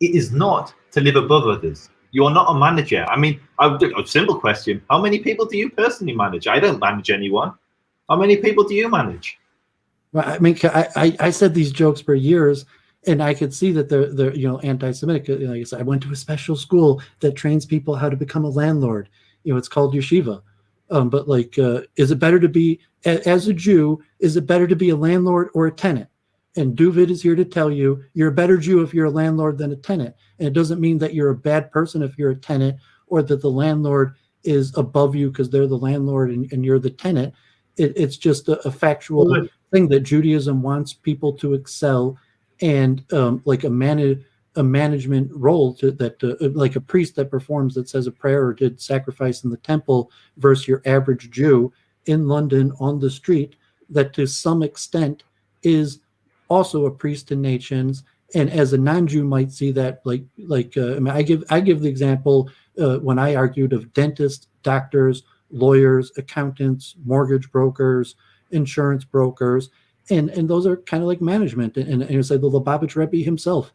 It is not to live above others. You are not a manager. I mean, a simple question. How many people do you personally manage? I don't manage anyone. How many people do you manage? Well, I mean, I said these jokes for years, and I could see that they're anti-Semitic. Like I said, I went to a special school that trains people how to become a landlord. It's called yeshiva. But like, is it better to be, as a Jew, is it better to be a landlord or a tenant? And Doooovid is here to tell you, you're a better Jew if you're a landlord than a tenant. And it doesn't mean that you're a bad person if you're a tenant, or that the landlord is above you because they're the landlord and you're the tenant. It's just a factual thing that Judaism wants people to excel, and like a management role like a priest that performs, that says a prayer or did sacrifice in the temple, versus your average Jew in London on the street, that to some extent is also a priest to nations. And as a non-Jew might see that, I mean, I give the example when I argued of dentists, doctors, lawyers, accountants, mortgage brokers, insurance brokers, and those are kind of like management. And it's like the Lubavitch Rebbe himself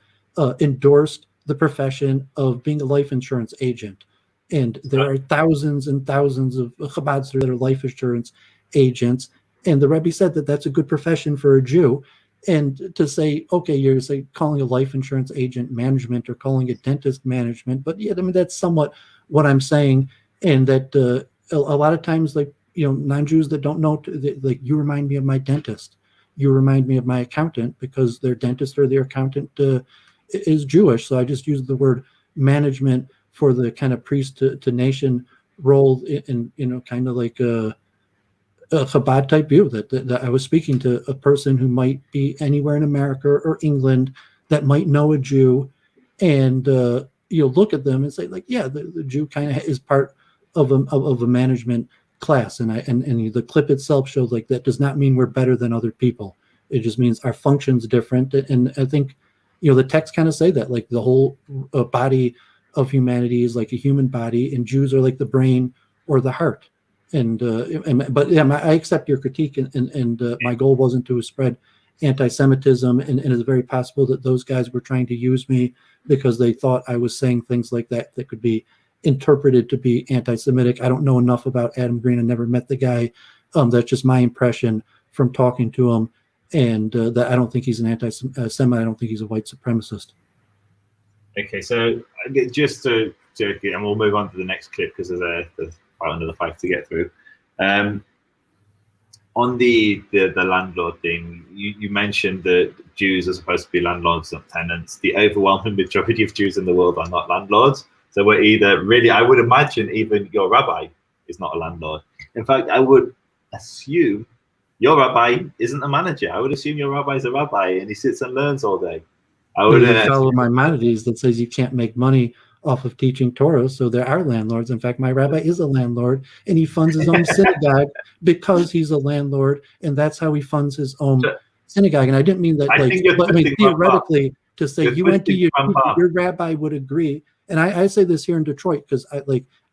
endorsed the profession of being a life insurance agent. And there are thousands and thousands of Chabads that are life insurance agents. And the Rebbe said that that's a good profession for a Jew. And to say, okay, you're calling a life insurance agent management or calling a dentist management, but yeah, I mean, that's somewhat what I'm saying. And that a lot of times, like, non-Jews that don't know, like, you remind me of my dentist. You remind me of my accountant, because their dentist or their accountant is Jewish. So I just use the word management for the kind of priest to nation role in kind of like a Chabad type view, that I was speaking to a person who might be anywhere in America or England that might know a Jew, and you'll look at them and say, like, yeah, the Jew kind of is part of a management class. And the clip itself shows, like, that does not mean we're better than other people. It just means our function's different. And I think, the text kind of say that, like, the whole body of humanity is like a human body, and Jews are like the brain or the heart. But yeah, I accept your critique, and my goal wasn't to spread anti-Semitism, and it's very possible that those guys were trying to use me because they thought I was saying things like that could be interpreted to be anti-Semitic. I don't know enough about Adam Green. I never met the guy. That's just my impression from talking to him, and that I don't think he's an anti-Semite. I don't think he's a white supremacist. Okay, so just to joke, and we'll move on to the next clip because there's quite another fight to get through. On the landlord thing, you mentioned that Jews are supposed to be landlords, not tenants. The overwhelming majority of Jews in the world are not landlords. So we're either really, I would imagine even your rabbi is not a landlord. In fact, I would assume Your rabbi isn't a manager. I would assume your rabbi is a rabbi and he sits and learns all day. I would follow Maimonides that says you can't make money off of teaching Torah, so there are landlords. In fact, my rabbi is a landlord, and he funds his own synagogue because he's a landlord, and that's how he funds his own synagogue. And I didn't mean that, but I mean theoretically to say you went to your rabbi would agree. And I say this here in Detroit because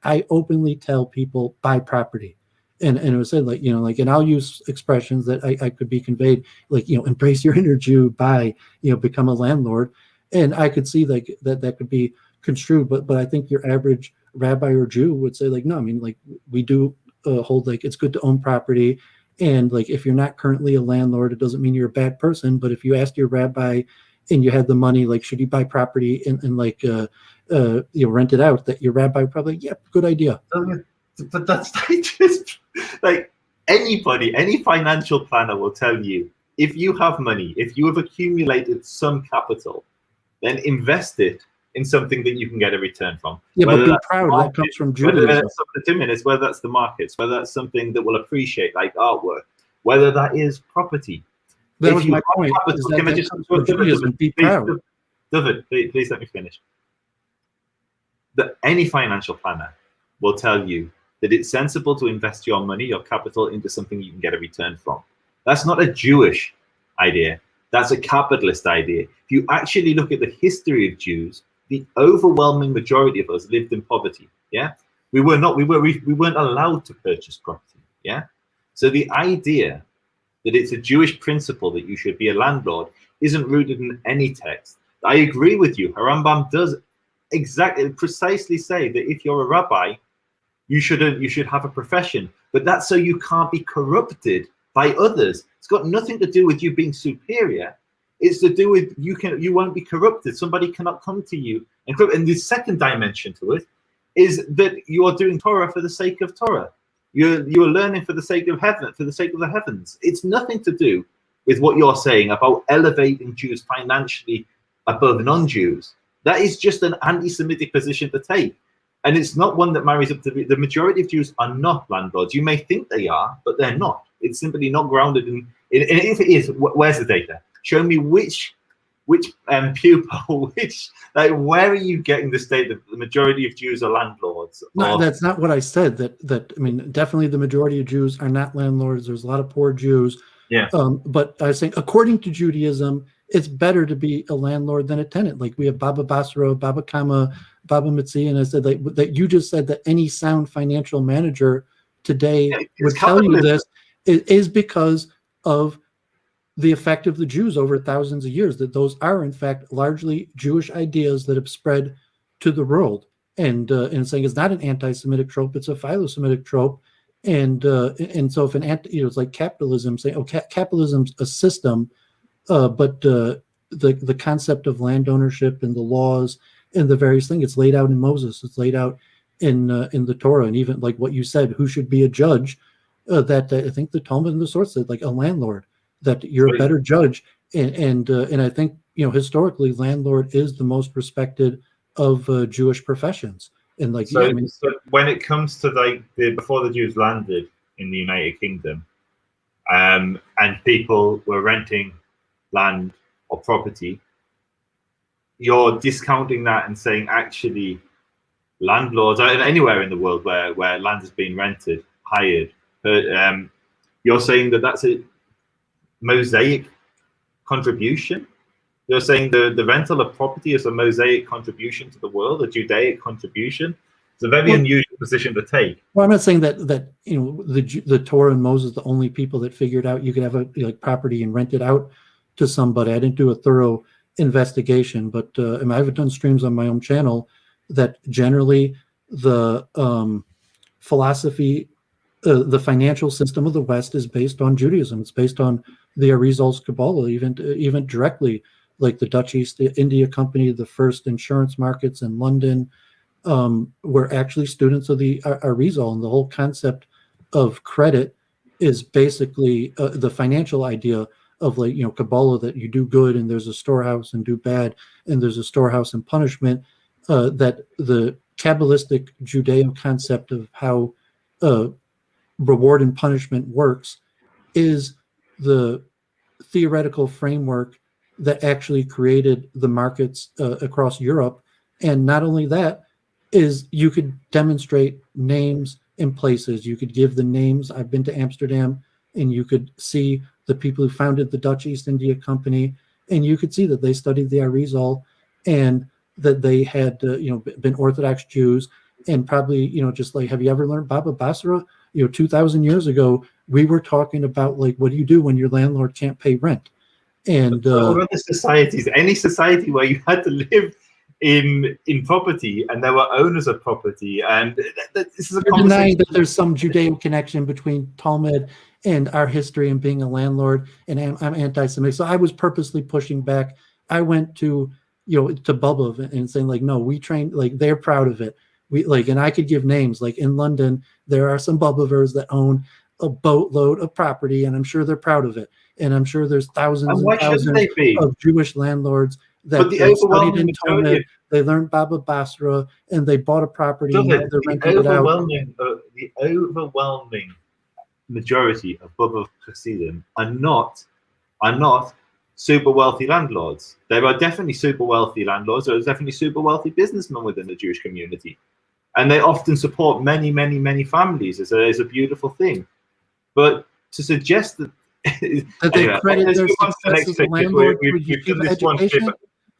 I openly tell people buy property. And it was said and I'll use expressions that I could be conveyed, embrace your inner Jew, buy, become a landlord. And I could see that could be construed, but I think your average rabbi or Jew would say no, I mean we do hold it's good to own property. And if you're not currently a landlord, it doesn't mean you're a bad person. But if you asked your rabbi and you had the money, should you buy property and rent it out, that your rabbi would probably, yeah, good idea. But that's just anybody, any financial planner will tell you, if you have money, if you have accumulated some capital, then invest it in something that you can get a return from. Yeah, but be proud. That comes from Judaism. Whether that's 2 minutes, whether that's the markets, whether that's something that will appreciate, like artwork, whether that is property. That was my point. Be proud. Doooovid, please let me finish. That any financial planner will tell you that it's sensible to invest your money, your capital, into something you can get a return from. That's not a Jewish idea. That's a capitalist idea. If you actually look at the history of Jews, the overwhelming majority of us lived in poverty. Yeah, we weren't allowed to purchase property. Yeah, so the idea that it's a Jewish principle that you should be a landlord isn't rooted in any text. I agree with you. Rambam does precisely say that if you're a rabbi, you should have a profession, but that's so you can't be corrupted by others. It's got nothing to do with you being superior. It's to do with you won't be corrupted. Somebody cannot come to you and corrupt. And the second dimension to it is that you are doing Torah for the sake of Torah. You're learning for the sake of heaven, for the sake of the heavens. It's nothing to do with what you're saying about elevating Jews financially above non-Jews. That is just an anti-Semitic position to take. And it's not one that marries up to the majority of Jews are not landlords. You may think they are, but they're not. It's simply not grounded in and if it is, where's the data? Show me which pupil, where are you getting the state that the majority of Jews are landlords? No, that's not what I said. That I mean, definitely the majority of Jews are not landlords. There's a lot of poor Jews. Yeah. But I was saying, according to Judaism, it's better to be a landlord than a tenant. Like we have Baba Basra, Baba Kama, Baba Mitzi, and I said that you just said that any sound financial manager today would tell you this is because of the effect of the Jews over thousands of years, that those are in fact largely Jewish ideas that have spread to the world. And saying it's not an anti-Semitic trope, it's a philo-Semitic trope. And so if it's like capitalism, saying, capitalism's a system, but the concept of land ownership and the laws and the various things, it's laid out in Moses, it's laid out in the Torah, and even like what you said, who should be a judge, that I think the Talmud and the source said, like a landlord, that you're a better judge. And I think, historically, landlord is the most respected of Jewish professions. And like, so when it comes to before the Jews landed in the United Kingdom, and people were renting land or property, you're discounting that and saying actually landlords anywhere in the world where land has been rented, hired, you're saying that that's a Mosaic contribution. You're saying the rental of property is a Mosaic contribution to the world, a Judaic contribution. It's a very unusual position to take. Well, I'm not saying that the Torah and Moses, the only people that figured out you could have a property and rent it out to somebody. I didn't do a thorough investigation, but I've done streams on my own channel that generally the philosophy, the financial system of the West is based on Judaism. It's based on the Arizal's Kabbalah, even directly, like the Dutch East India Company, the first insurance markets in London, were actually students of the Arizal, and the whole concept of credit is basically the financial idea of Kabbalah, that you do good and there's a storehouse, and do bad and there's a storehouse and punishment. That the Kabbalistic Judeo concept of how reward and punishment works is the theoretical framework that actually created the markets across Europe. And not only that, is you could demonstrate names and places. You could give the names. I've been to Amsterdam, and you could see the people who founded the Dutch East India Company, and you could see that they studied the Arizal, and that they had been Orthodox Jews, and probably just like, have you ever learned Baba Basra? 2,000 years ago, we were talking about like, what do you do when your landlord can't pay rent? And other societies, any society where you had to live in property and there were owners of property, and this is a you're denying that there's some Judeo connection between Talmud and our history and being a landlord, and I'm anti-Semitic. So I was purposely pushing back. I went to to Bubba and saying like, no, we train, like they're proud of it. We like, and I could give names, like in London there are some Bubbavers that own a boatload of property, and I'm sure they're proud of it. And I'm sure there's thousands and thousands of Jewish landlords that studied in Talmud, they learned Baba Basra, and they bought a property and now they're renting it out. The overwhelming majority of Baba Hasidim are not super wealthy landlords. There are definitely super wealthy landlords. There are definitely super wealthy businessmen within the Jewish community, and they often support many, many, many families. It's a beautiful thing. But to suggest that they credit their success as a landlord to a yeshiva education,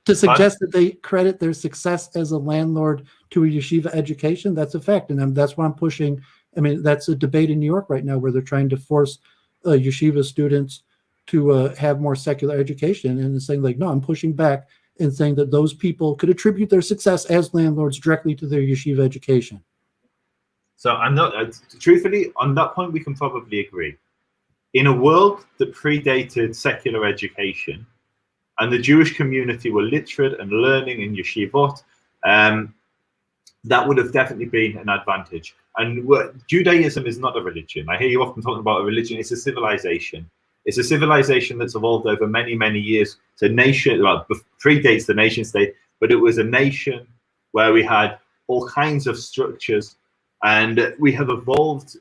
to suggest that they credit their success as a landlord to a yeshiva education, that's a fact, and that's what I'm pushing. I mean, that's a debate in New York right now where they're trying to force yeshiva students to have more secular education, and saying like, no, I'm pushing back and saying that those people could attribute their success as landlords directly to their yeshiva education. So I'm not, truthfully, on that point, we can probably agree. In a world that predated secular education, and the Jewish community were literate and learning in yeshivot, that would have definitely been an advantage. And Judaism is not a religion. I hear you often talking about a religion. It's a civilization. It's a civilization that's evolved over many, many years. It's a nation, well, predates the nation state, but it was a nation where we had all kinds of structures, and we have evolved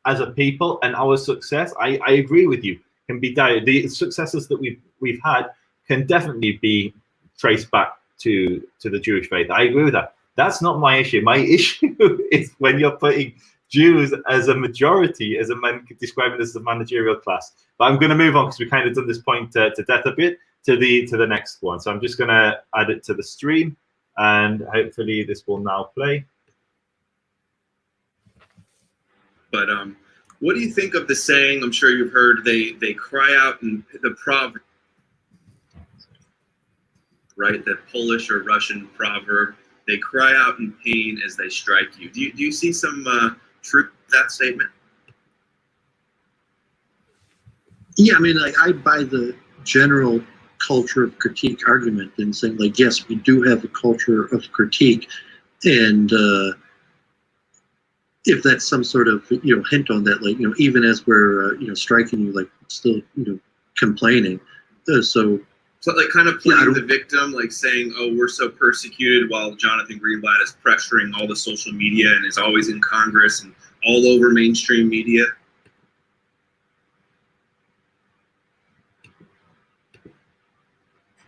as a people, and our success, I agree with you, can be the successes that we've had can definitely be traced back to the Jewish faith. I agree with that. That's not my issue. My issue is when you're putting Jews as a majority, as a man describing as the managerial class. But I'm going to move on because we kind of done this point to death a bit to the next one. So I'm just going to add it to the stream, and hopefully this will now play. But what do you think of the saying? I'm sure you've heard they cry out in the proverb, right? That Polish or Russian proverb. They cry out in pain as they strike you. Do you see some truth to that statement? Yeah, I mean, like, I buy the general culture of critique argument and saying, like, yes, we do have a culture of critique, and if that's some sort of hint on that, like, even as we're striking you, like, still complaining, So like kind of playing the victim, like saying, oh, we're so persecuted, while Jonathan Greenblatt is pressuring all the social media and is always in Congress and all over mainstream media.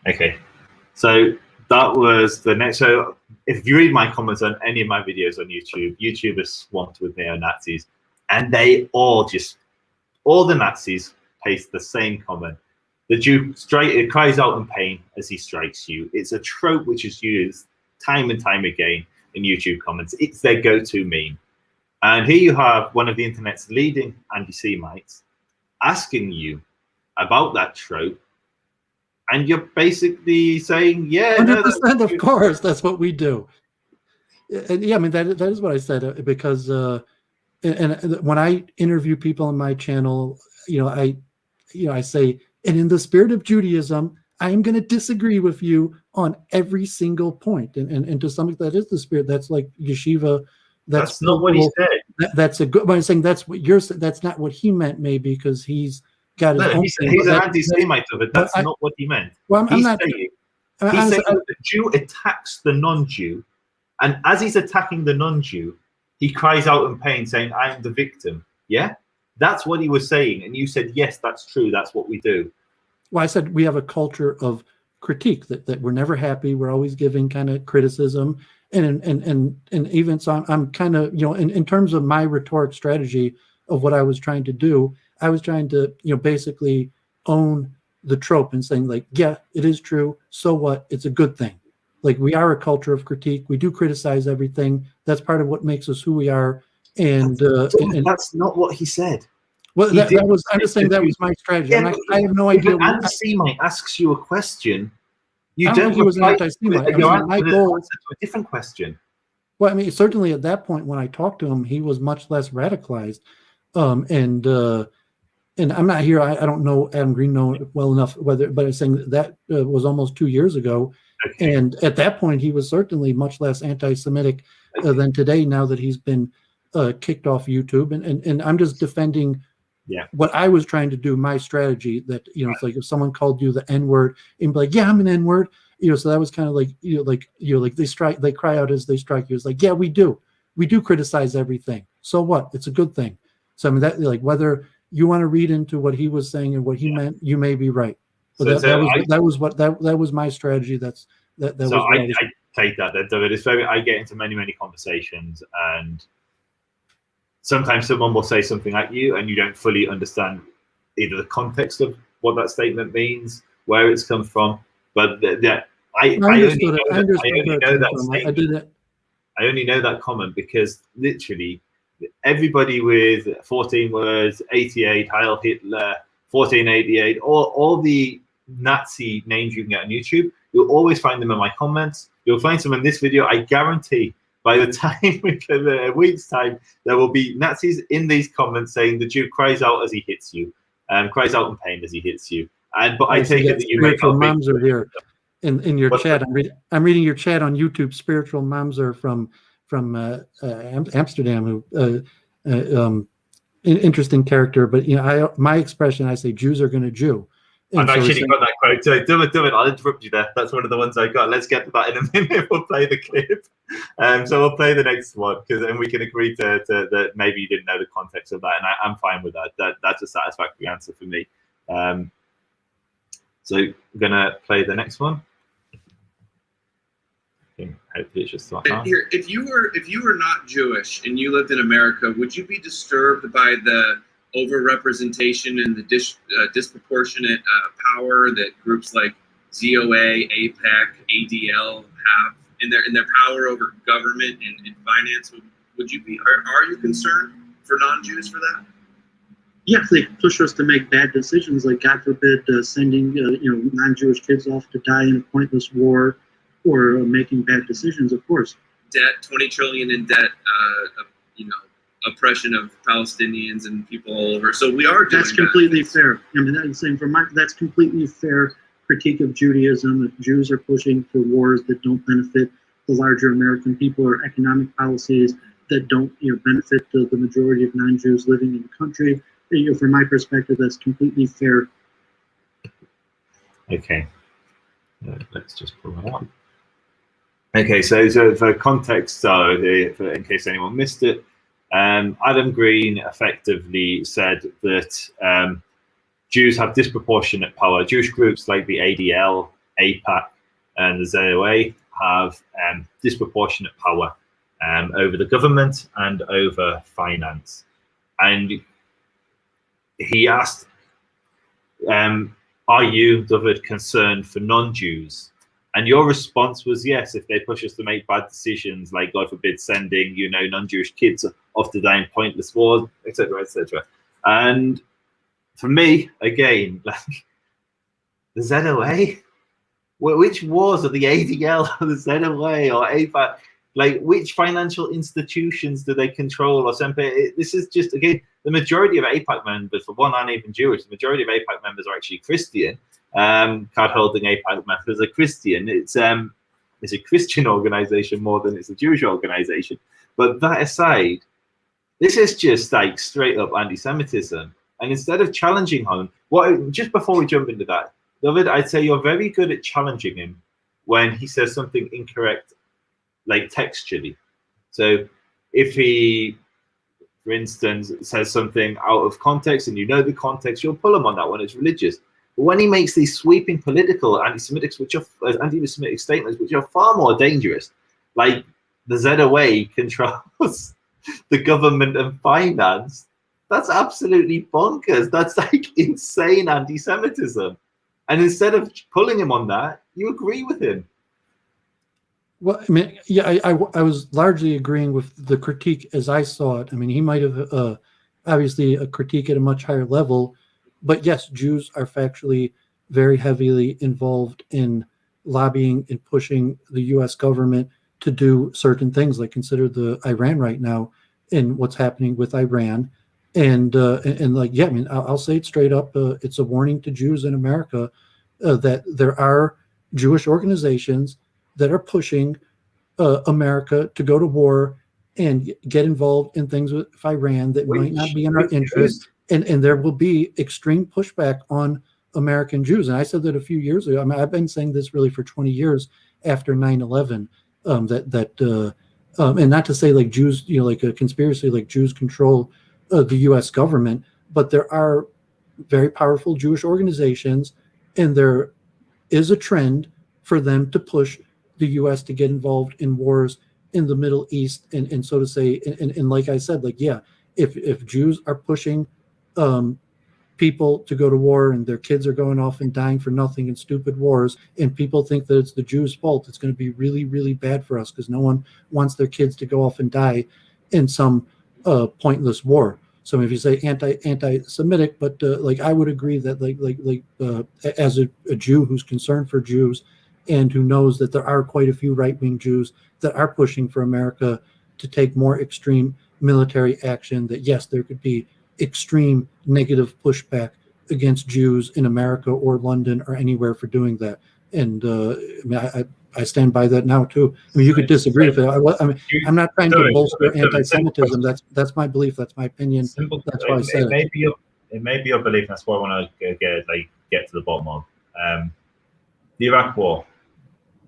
Okay, so that was the next. So if you read my comments on any of my videos on YouTube, YouTube is swamped with neo-Nazis, and they all the Nazis paste the same comment. The Jew cries out in pain as he strikes you. It's a trope which is used time and time again in YouTube comments. It's their go-to meme. And here you have one of the internet's leading anti-Semites asking you about that trope, and you're basically saying, yeah, 100%, of course, that's what we do. And yeah, I mean, that is what I said, because and when I interview people on my channel, I say, and in the spirit of Judaism, I am going to disagree with you on every single point. And to some extent, that is the spirit. That's like yeshiva. That's not what he said. That's a good. But I'm saying that's what you're. That's not what he meant, maybe, because he's got his own. He's an anti-Semite of it. That's not what he meant. Well, I'm not. He's saying that the Jew attacks the non-Jew, and as he's attacking the non-Jew, he cries out in pain, saying, "I am the victim." Yeah. That's what he was saying, and you said, yes, that's true. That's what we do. Well, I said we have a culture of critique that we're never happy. We're always giving kind of criticism, and even so, I'm kind of, you know, in terms of my rhetoric strategy of what I was trying to do, I was trying to, you know, basically own the trope and saying like, yeah, it is true. So what? It's a good thing. Like, we are a culture of critique. We do criticize everything. That's part of what makes us who we are. And that's not what he said. Well, that was, I'm just saying that was my strategy. Yeah, I have no idea. If an anti-Semite asks you a question, you I don't think he was an reply anti-Semite. to My goal to a different question. Well, I mean, certainly at that point when I talked to him, he was much less radicalized. And I'm not here. I don't know Adam Green well enough, but I'm saying that was almost 2 years ago. Okay. And at that point, he was certainly much less anti-Semitic than today, now that he's been kicked off YouTube. And I'm just defending what I was trying to do, my strategy, that, you know, it's like if someone called you the N-word, and be like, yeah, I'm an N-word, you know, so that was kind of like, like they cry out as they strike you. It's like, yeah, we do criticize everything. So what? It's a good thing. So I mean, that, like, whether you want to read into what he was saying and what he meant, you may be right. But that was my strategy. That so was I take that. It's very, I get into many conversations, and sometimes someone will say something at you and you don't fully understand either the context of what that statement means, where it's come from. But I only know that comment because literally everybody with 14 words, 88, Heil Hitler, 1488, all the Nazi names you can get on YouTube, you'll always find them in my comments. You'll find some in this video. I guarantee by the time we get a week's time, there will be Nazis in these comments saying the Jew cries out as he hits you, cries out in pain as he hits you. But I take it that you make spiritual mamzer here in your chat. I'm reading your chat on YouTube. Spiritual mamzer from Amsterdam, who interesting character. But you know, my expression, I say Jews are going to Jew. I've actually got that quote. So Doooovid, I'll interrupt you there. That's one of the ones I got. Let's get to that in a minute. We'll play the clip. So we'll play the next one, because then we can agree to that maybe you didn't know the context of that, and I'm fine with that. That's a satisfactory answer for me. So I'm gonna play the next one. Hopefully it's just like here. If you were not Jewish and you lived in America, would you be disturbed by the overrepresentation and the disproportionate power that groups like ZOA, APEC, ADL have in their power over government and finance? Would you be? Are you concerned for non-Jews for that? Yeah, if they push us to make bad decisions, like God forbid sending non-Jewish kids off to die in a pointless war, or making bad decisions, of course. Debt, 20 trillion in debt, oppression of Palestinians and people all over. So we are doing that's completely fair. I mean, that's saying that's completely fair critique of Judaism. If Jews are pushing for wars that don't benefit the larger American people, or economic policies that don't benefit the majority of non-Jews living in the country, from my perspective, that's completely fair. Okay, let's just pull that up. Okay, so for context, in case anyone missed it, Adam Green effectively said that Jews have disproportionate power. Jewish groups like the ADL, APAC, and the ZOA have disproportionate power over the government and over finance. And he asked, are you, Doooovid, concerned for non-Jews? And your response was yes, if they push us to make bad decisions, like God forbid sending, non-Jewish kids off to die in pointless wars, etc., etc. And for me, again, like the ZOA, which wars are the ADL or the ZOA or APAC? Like, which financial institutions do they control or something? This is just, again, the majority of APAC members, for one, aren't even Jewish. The majority of APAC members are actually Christian. Card-holding APAC members are Christian. It's a Christian organization more than it's a Jewish organization. But that aside, this is just like straight up anti-Semitism. And instead of challenging him, just before we jump into that, Doooovid, I'd say you're very good at challenging him when he says something incorrect, like textually. So if he, for instance, says something out of context and you know the context, you'll pull him on that one. It's religious. But when he makes these sweeping political anti-Semitic, anti-Semitic statements, which are far more dangerous, like the ZOA controls the government and finance, that's absolutely bonkers. That's like insane anti-Semitism. And instead of pulling him on that, you agree with him. Well, I mean, yeah, I was largely agreeing with the critique as I saw it. I mean, he might have obviously a critique at a much higher level, but yes, Jews are factually very heavily involved in lobbying and pushing the U.S. government to do certain things, like consider the Iran right now and what's happening with Iran. And like, yeah, I mean, I'll say it straight up. It's a warning to Jews in America that there are Jewish organizations that are pushing America to go to war and get involved in things with Iran that might not be in our interest. And there will be extreme pushback on American Jews. And I said that a few years ago. I mean, I've been saying this really for 20 years after 9/11, and not to say like Jews, like a conspiracy, like Jews control the U.S. government, but there are very powerful Jewish organizations, and there is a trend for them to push the U.S. to get involved in wars in the Middle East, and so to say, and like I said, like, yeah, if Jews are pushing people to go to war and their kids are going off and dying for nothing in stupid wars, and people think that it's the Jews' fault, it's going to be really, really bad for us because no one wants their kids to go off and die in some pointless war. So if you say anti-Semitic, but like I would agree that as a Jew who's concerned for Jews and who knows that there are quite a few right-wing Jews that are pushing for America to take more extreme military action, that yes, there could be extreme negative pushback against Jews in America or London or anywhere for doing that. And I mean, I stand by that now too. I mean, you could disagree with it. I mean, I'm not trying to bolster anti-Semitism. That's my belief. That's my opinion. That's why I said it. It may be your belief. That's what I want to get to the bottom of. The Iraq War,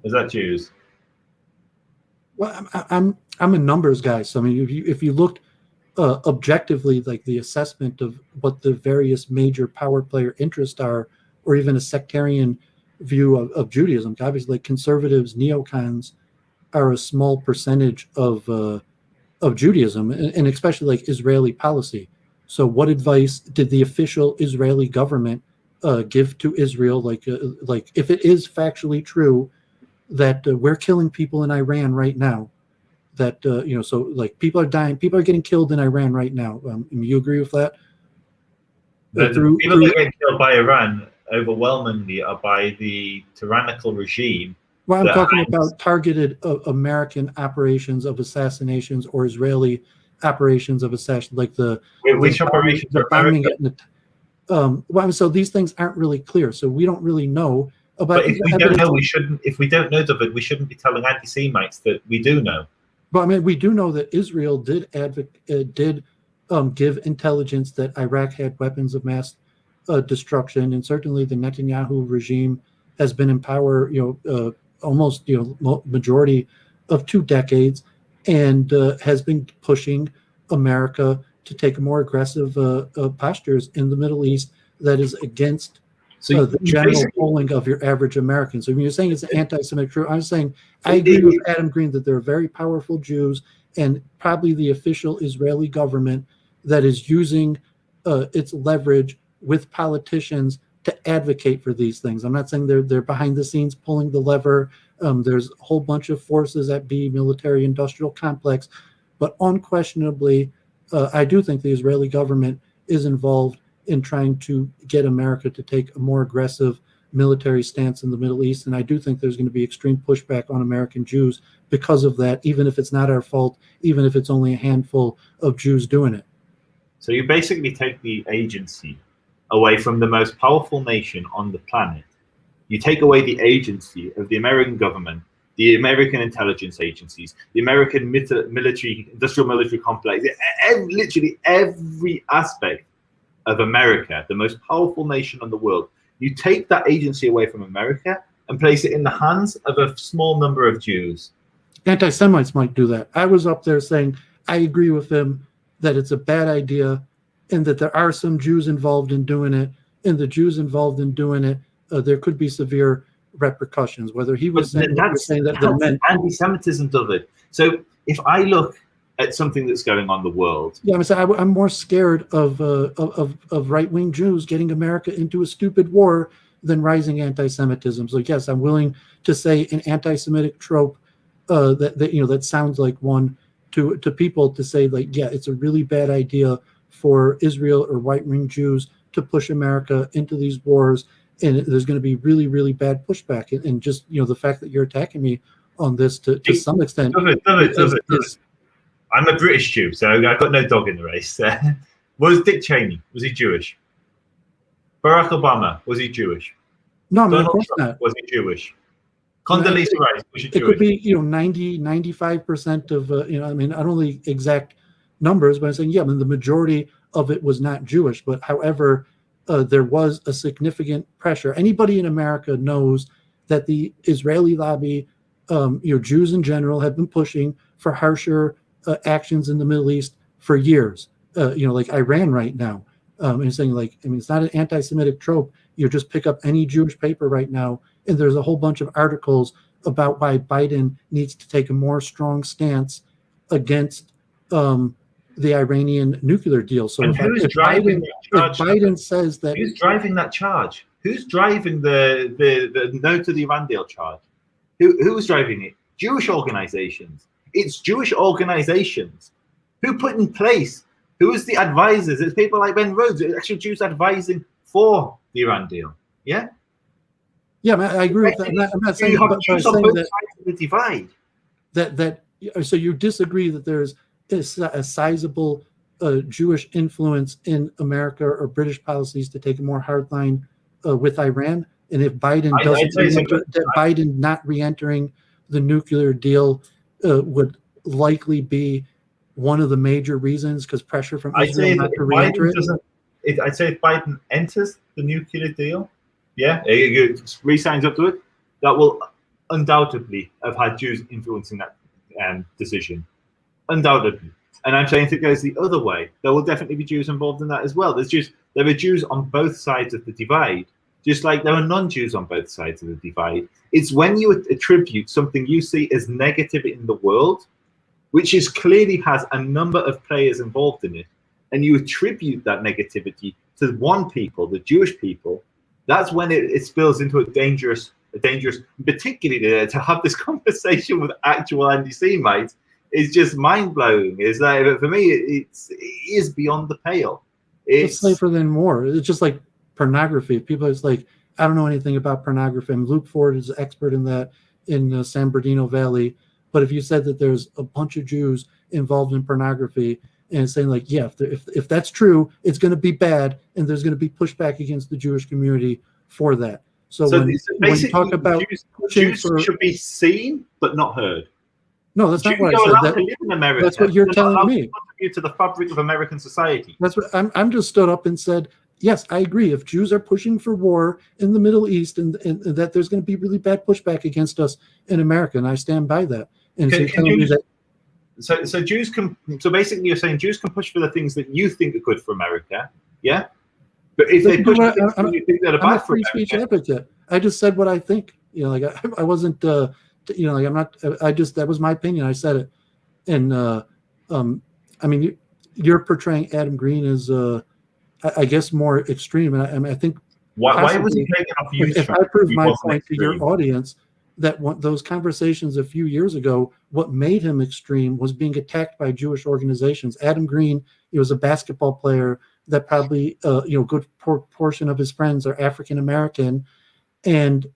is that Jews? Well, I'm a numbers guy. So I mean, if you looked objectively, like the assessment of what the various major power player interests are, or even a sectarian view of Judaism, obviously like conservatives, neocons are a small percentage of Judaism, and especially like Israeli policy. So what advice did the official Israeli government give to Israel? Like if it is factually true that we're killing people in Iran right now, that so like people are dying, people are getting killed in Iran right now. You agree with that? People that are getting killed by Iran overwhelmingly are by the tyrannical regime. Well, I'm talking about targeted American operations of assassinations or Israeli operations of assassination, like which operations are American? Well, so these things aren't really clear, so we don't really know about. But if we don't know, we shouldn't. If we don't know, Doooovid, we shouldn't be telling anti-Semites that we do know. But I mean, we do know that Israel did give intelligence that Iraq had weapons of mass destruction, and certainly the Netanyahu regime has been in power, almost majority of 2 decades, and has been pushing America to take more aggressive postures in the Middle East that is against the general polling of your average American. So when you're saying it's an anti-Semitic group, I'm saying I agree with Adam Green that there are very powerful Jews and probably the official Israeli government that is using its leverage with politicians to advocate for these things. I'm not saying they're behind the scenes pulling the lever. There's a whole bunch of forces at B, military industrial complex, but unquestionably, I do think the Israeli government is involved in trying to get America to take a more aggressive military stance in the Middle East. And I do think there's going to be extreme pushback on American Jews because of that, even if it's not our fault, even if it's only a handful of Jews doing it. So you basically take the agency away from the most powerful nation on the planet. You take away the agency of the American government, the American intelligence agencies, the American industrial military complex, literally every aspect of America, the most powerful nation in the world. You take that agency away from America and place it in the hands of a small number of Jews. Anti-Semites might do that. I was up there saying, I agree with him that it's a bad idea, and that there are some Jews involved in doing it, and the Jews involved in doing it, there could be severe repercussions. Whether he was saying that the men anti-Semitism, Doooovid. So if I look at something that's going on in the world, yeah, I'm more scared of right-wing Jews getting America into a stupid war than rising anti-Semitism. So yes, I'm willing to say an anti-Semitic trope that sounds like one to people, to say like, yeah, it's a really bad idea for Israel or right-wing Jews to push America into these wars, and there's going to be really, really bad pushback. And just the fact that you're attacking me on this to some extent. Doooovid. I'm a British Jew, so I've got no dog in the race. Was Dick Cheney, was he Jewish? Barack Obama, was he Jewish? No, of course Trump, not. was he Jewish? Condoleezza Rice, was she Jewish? It could be 90-95% of I don't know the exact numbers, but I'm saying the majority of it was not Jewish. But however, there was a significant pressure. Anybody in America knows that the Israeli lobby, Jews in general, have been pushing for harsher actions in the Middle East for years. Like Iran right now, and saying it's not an anti-Semitic trope. You just pick up any Jewish paper right now, and there's a whole bunch of articles about why Biden needs to take a more strong stance against the Iranian nuclear deal. So if Biden says that, who's driving that charge? Who's driving the no to the Iran deal charge? Who's driving it? Jewish organizations. It's Jewish organizations who put in place. Who is the advisors? It's people like Ben Rhodes. It's actually Jews advising for the Iran deal. Yeah. Yeah, I agree with that. I'm not saying, but Jews on both sides of the divide. So you disagree that there's a sizable Jewish influence in America or British policies to take a more hard line with Iran, and if Biden Biden not re-entering the nuclear deal would likely be one of the major reasons, because pressure from Israel not to re-enter it. I'd say if Biden enters the nuclear deal, re-signs up to it, that will undoubtedly have had Jews influencing that decision. Undoubtedly. And I'm saying if it goes the other way, there will definitely be Jews involved in that as well. There are Jews on both sides of the divide, just like there are non-Jews on both sides of the divide. It's when you attribute something you see as negative in the world, which clearly has a number of players involved in it, and you attribute that negativity to one people, the Jewish people, that's when it spills into a dangerous, particularly to have this conversation with actual anti-Semites is just mind-blowing. Is that for me, it is beyond the pale. It's safer than war. It's just like pornography. People, it's like, I don't know anything about pornography. And Luke Ford is an expert in that in San Bernardino Valley. But if you said that there's a bunch of Jews involved in pornography, and saying like, yeah, if that's true, it's going to be bad, and there's going to be pushback against the Jewish community for that. So when you talk about Jews should be seen but not heard. No, that's not what I said. To live in America. That's what you're telling me. Contribute to the fabric of American society. That's what I'm just stood up and said. Yes, I agree. If Jews are pushing for war in the Middle East, and that there's going to be really bad pushback against us in America, and I stand by that. And so Jews can. So basically, you're saying Jews can push for the things that you think are good for America, yeah. But if they push for things you think that are bad for America, I'm a free speech advocate. I just said what I think. I wasn't. I'm not. I just, that was my opinion. I said it, and I mean, you're portraying Adam Green as, I guess, more extreme, and I think why was he taking off YouTube? If I prove my point to your audience that those conversations a few years ago, what made him extreme was being attacked by Jewish organizations. Adam Green, he was a basketball player that probably a good portion of his friends are African American, and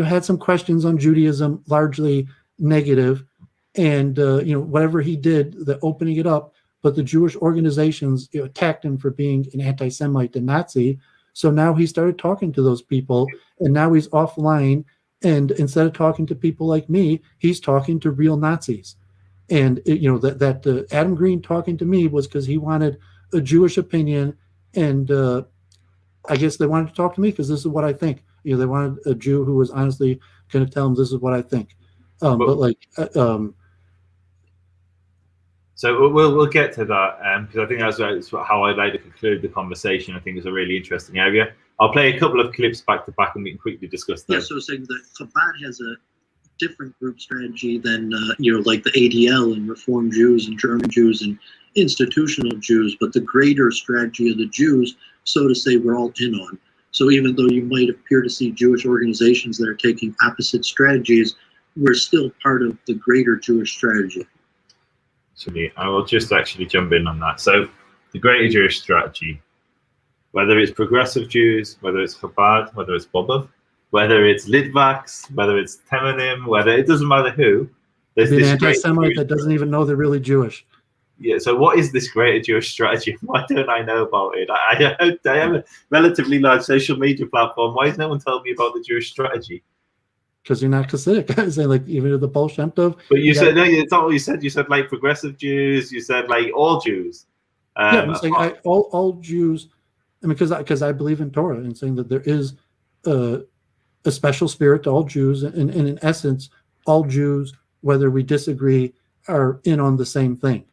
had some questions on Judaism, largely negative, and whatever he did, the opening it up, but the Jewish organizations attacked him for being an anti-Semite and Nazi. So now he started talking to those people, and now he's offline. And instead of talking to people like me, he's talking to real Nazis. And that Adam Green talking to me was because he wanted a Jewish opinion, and I guess they wanted to talk to me because this is what I think. They wanted a Jew who was honestly going to tell them this is what I think. So we'll get to that because I think that's how I'd like to conclude the conversation. I think it's a really interesting area. I'll play a couple of clips back to back and we can quickly discuss them. Yeah, so saying that Chabad has a different group strategy than like the ADL and Reform Jews and German Jews and institutional Jews, but the greater strategy of the Jews, so to say, we're all in on. So even though you might appear to see Jewish organizations that are taking opposite strategies, we're still part of the greater Jewish strategy. Actually, I will just actually jump in on that. So the greater Jewish strategy, whether it's progressive Jews, whether it's Chabad, whether it's Bobov, whether it's Litvaks, whether it's Temanim, whether it doesn't matter who. There's an anti-Semite that doesn't even know they're really Jewish. Yeah, so what is this greater Jewish strategy? Why don't I know about it? I have a relatively large social media platform. Why has no one told me about the Jewish strategy? Because you're not Hasidic. I say, like, even the Baal Shem Tov. But you said, no, it's not what you said. You said, like, progressive Jews. You said, like, all Jews. Yeah, I'm saying all Jews, I mean, because I believe in Torah and saying that there is a special spirit to all Jews. And in essence, all Jews, whether we disagree, are in on the same thing.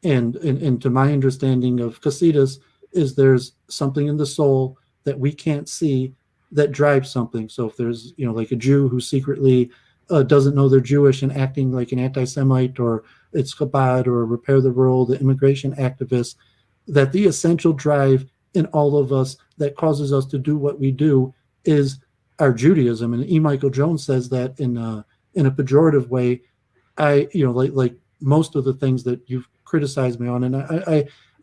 And to my understanding of Hasidus is there's something in the soul that we can't see that drives something. So if there's, like a Jew who secretly doesn't know they're Jewish and acting like an anti-Semite, or it's Chabad or Repair the World, the immigration activists, that the essential drive in all of us that causes us to do what we do is our Judaism. And E. Michael Jones says that in a pejorative way. Like most of the things that you've criticized me on, and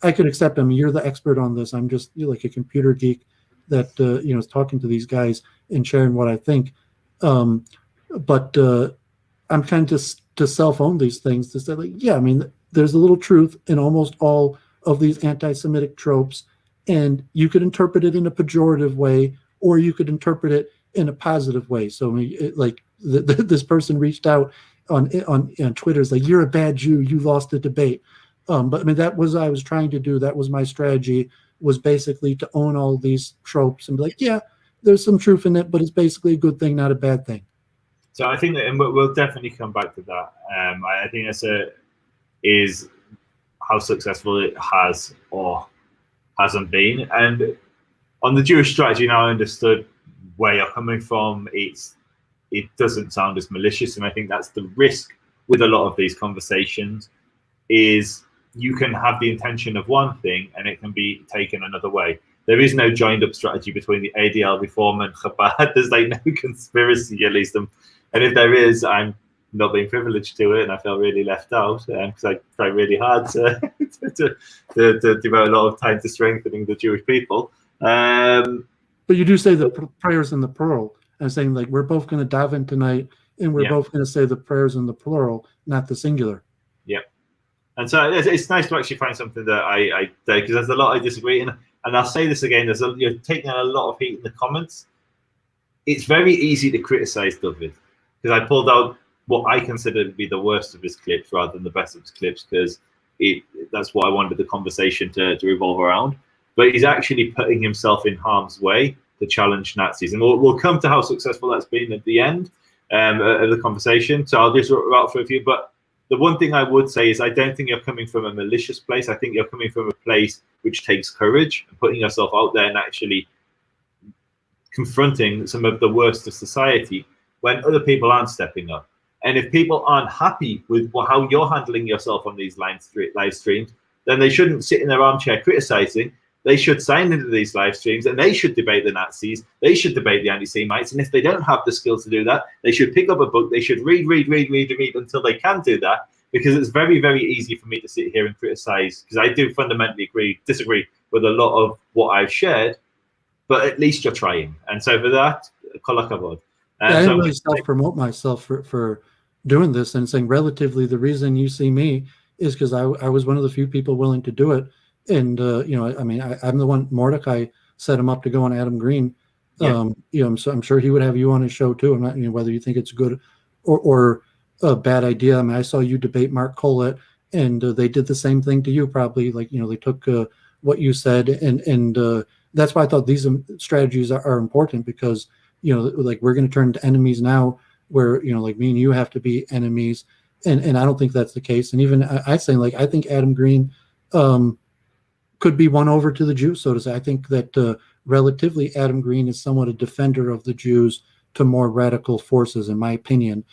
I could accept them. You're the expert on this. I'm just like a computer geek that is talking to these guys and sharing what I think. But I'm trying to self-own these things to say, like, yeah, I mean, there's a little truth in almost all of these anti-Semitic tropes, and you could interpret it in a pejorative way, or you could interpret it in a positive way. So, I mean, this person reached out on Twitter, is like, you're a bad Jew, you lost the debate. But I mean, that was I was trying to do. That was my strategy, was basically to own all these tropes and be like, yeah, there's some truth in it, but it's basically a good thing, not a bad thing. So I think that, and we'll definitely come back to that. I think is how successful it has or hasn't been. And on the Jewish strategy, now I understood where you're coming from. It doesn't sound as malicious, and I think that's the risk with a lot of these conversations, is you can have the intention of one thing and it can be taken another way. There is no joined up strategy between the ADL Reform and Chabad. There's like no conspiracy, at least. And if there is, I'm not being privileged to it, and I feel really left out because I try really hard to devote a lot of time to strengthening the Jewish people. But you do say the prayers in the plural. I'm saying, like, we're both going to daven tonight, and we're both going to say the prayers in the plural, not the singular. Yeah. And so it's nice to actually find something that I do, because there's a lot I disagree. And I'll say this again, you're taking a lot of heat in the comments. It's very easy to criticize Doooovid, because I pulled out what I consider to be the worst of his clips rather than the best of his clips, because that's what I wanted the conversation to revolve around. But he's actually putting himself in harm's way to challenge Nazis. And we'll come to how successful that's been at the end of the conversation. So I'll just route for a few. But the one thing I would say is I don't think you're coming from a malicious place. I think you're coming from a place which takes courage and putting yourself out there and actually confronting some of the worst of society when other people aren't stepping up. And if people aren't happy with how you're handling yourself on these live streams, then they shouldn't sit in their armchair criticizing. They should sign into these live streams, and they should debate the Nazis. They should debate the anti-Semites. And if they don't have the skills to do that, they should pick up a book. They should read until they can do that, because it's very, very easy for me to sit here and criticize, because I do fundamentally disagree with a lot of what I've shared, but at least you're trying. And so for that, kol hakavod. I didn't really self-promote myself for doing this and saying, relatively, the reason you see me is because I was one of the few people willing to do it. And, I mean, I'm the one, Mordecai set him up to go on Adam Green. Yeah. So I'm sure he would have you on his show too. I'm not, whether you think it's good or a bad idea. I mean, I saw you debate Mark Collett, and they did the same thing to you, probably. Like, they took what you said, and that's why I thought these strategies are important, because, like, we're going to turn to enemies now where, like, me and you have to be enemies. and I don't think that's the case. And even I say, like, I think Adam Green could be won over to the Jews, so to say. I think that relatively Adam Green is somewhat a defender of the Jews to more radical forces, in my opinion,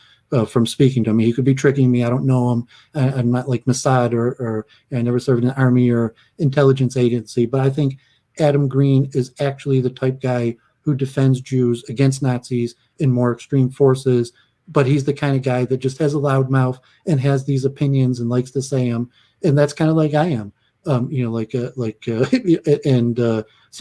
from speaking to him. He could be tricking me. I don't know him. I'm not like Mossad or I never served in the army or intelligence agency, but I think Adam Green is actually the type guy who defends Jews against Nazis in more extreme forces, but he's the kind of guy that just has a loud mouth and has these opinions and likes to say them, and that's kind of like I am. So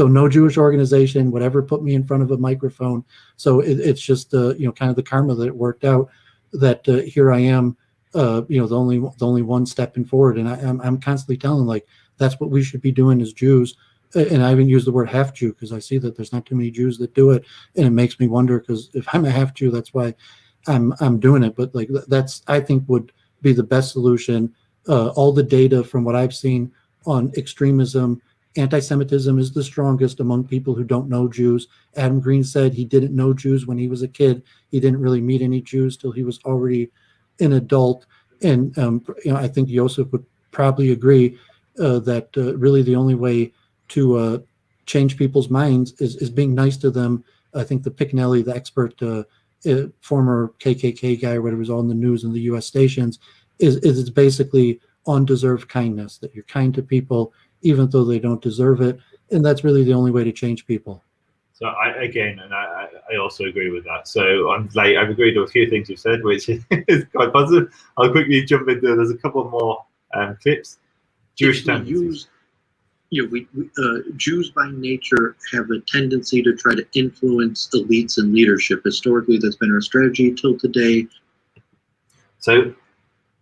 no Jewish organization would ever put me in front of a microphone. So it's just kind of the karma that it worked out, that here I am, the only one stepping forward, and I'm constantly telling, like, that's what we should be doing as Jews. And I even use the word half Jew because I see that there's not too many Jews that do it, and it makes me wonder, because if I'm a half Jew, that's why I'm doing it. But like, that's, I think, would be the best solution. All the data from what I've seen on extremism, anti-Semitism is the strongest among people who don't know Jews. Adam Green said he didn't know Jews when he was a kid. He didn't really meet any Jews till he was already an adult. And I think Yosef would probably agree that really the only way to change people's minds is being nice to them. I think the Piccinelli, the expert, former KKK guy, or whatever, was all in the news in the U.S. stations, is basically undeserved kindness, that you're kind to people even though they don't deserve it, and that's really the only way to change people. So I also agree with that. So I've agreed with a few things you've said, which is quite positive. I'll quickly jump into, there's a couple more clips. Jewish tendencies. Jews by nature have a tendency to try to influence elites and leadership. Historically, that's been our strategy till today. So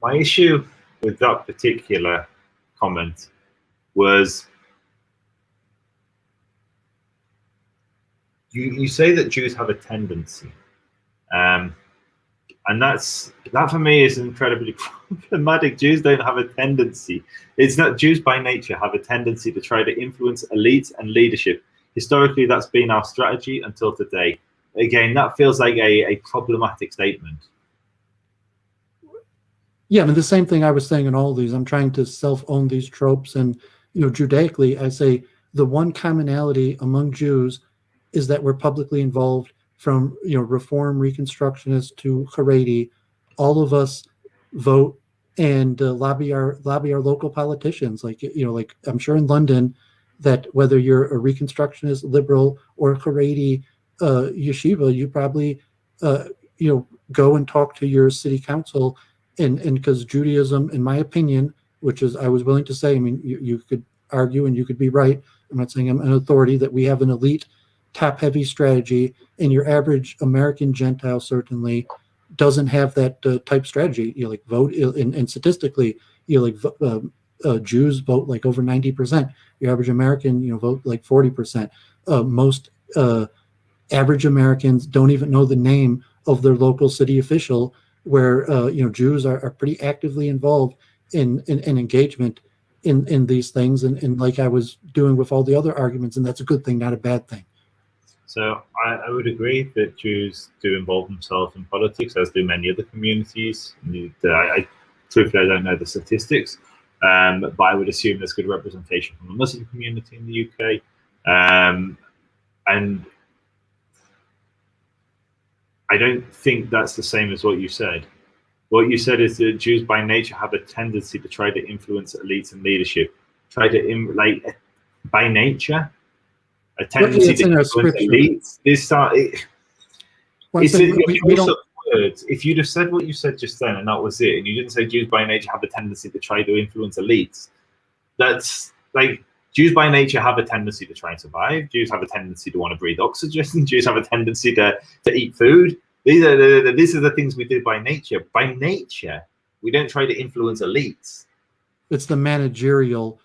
my issue with that particular comment was, you say that Jews have a tendency, and that for me is incredibly problematic. Jews don't have a tendency. It's not, Jews by nature have a tendency to try to influence elites and leadership. Historically, that's been our strategy until today. Again, that feels like a problematic statement. Yeah, I mean, the same thing I was saying in all these. I'm trying to self-own these tropes, and Judaically, I say the one commonality among Jews is that we're publicly involved, from Reform, Reconstructionists to Haredi. All of us vote and lobby our local politicians. Like I'm sure in London, that whether you're a Reconstructionist, liberal, or Haredi yeshiva, you probably go and talk to your city council, and because Judaism, in my opinion, which is, I was willing to say, I mean, you could argue and you could be right. I'm not saying I'm an authority, that we have an elite, top-heavy strategy, and your average American Gentile certainly doesn't have that type strategy. Vote, and statistically, Jews vote like over 90%. Your average American, vote like 40%. Most average Americans don't even know the name of their local city official, where Jews are pretty actively involved in engagement in these things, and like I was doing with all the other arguments, and that's a good thing, not a bad thing. So I would agree that Jews do involve themselves in politics, as do many other communities. Truthfully, I don't know the statistics, but I would assume there's good representation from the Muslim community in the UK. And I don't think that's the same as what you said. What you said is that Jews by nature have a tendency to try to influence elites and leadership. By nature, a tendency to influence elites. Words. If you'd have said what you said just then, and that was it, and you didn't say Jews by nature have a tendency to try to influence elites, that's like, Jews by nature have a tendency to try and survive. Jews have a tendency to want to breathe oxygen. Jews have a tendency to eat food. These are the things we do by nature. By nature, we don't try to influence elites. It's the managerial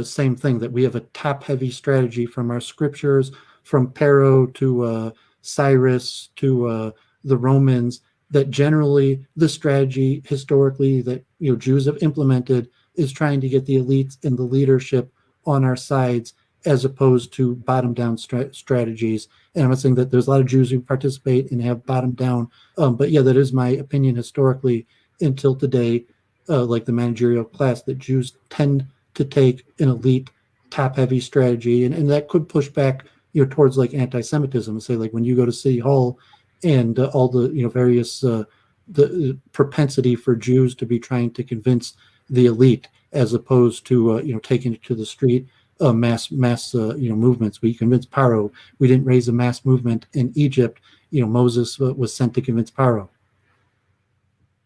same thing, that we have a top-heavy strategy from our scriptures, from Pharaoh to Cyrus to the Romans, that generally the strategy historically that Jews have implemented is trying to get the elites and the leadership on our sides, as opposed to bottom-down strategies. And I'm not saying that there's a lot of Jews who participate and have bottom-down, but yeah, that is my opinion historically, until today, like the managerial class, that Jews tend to take an elite, top-heavy strategy, and that could push back, towards like anti-Semitism, and say like when you go to City Hall, and all the various the propensity for Jews to be trying to convince the elite, as opposed to taking it to the street, mass movements. We convinced Paro. We didn't raise a mass movement in Egypt. Moses was sent to convince Paro.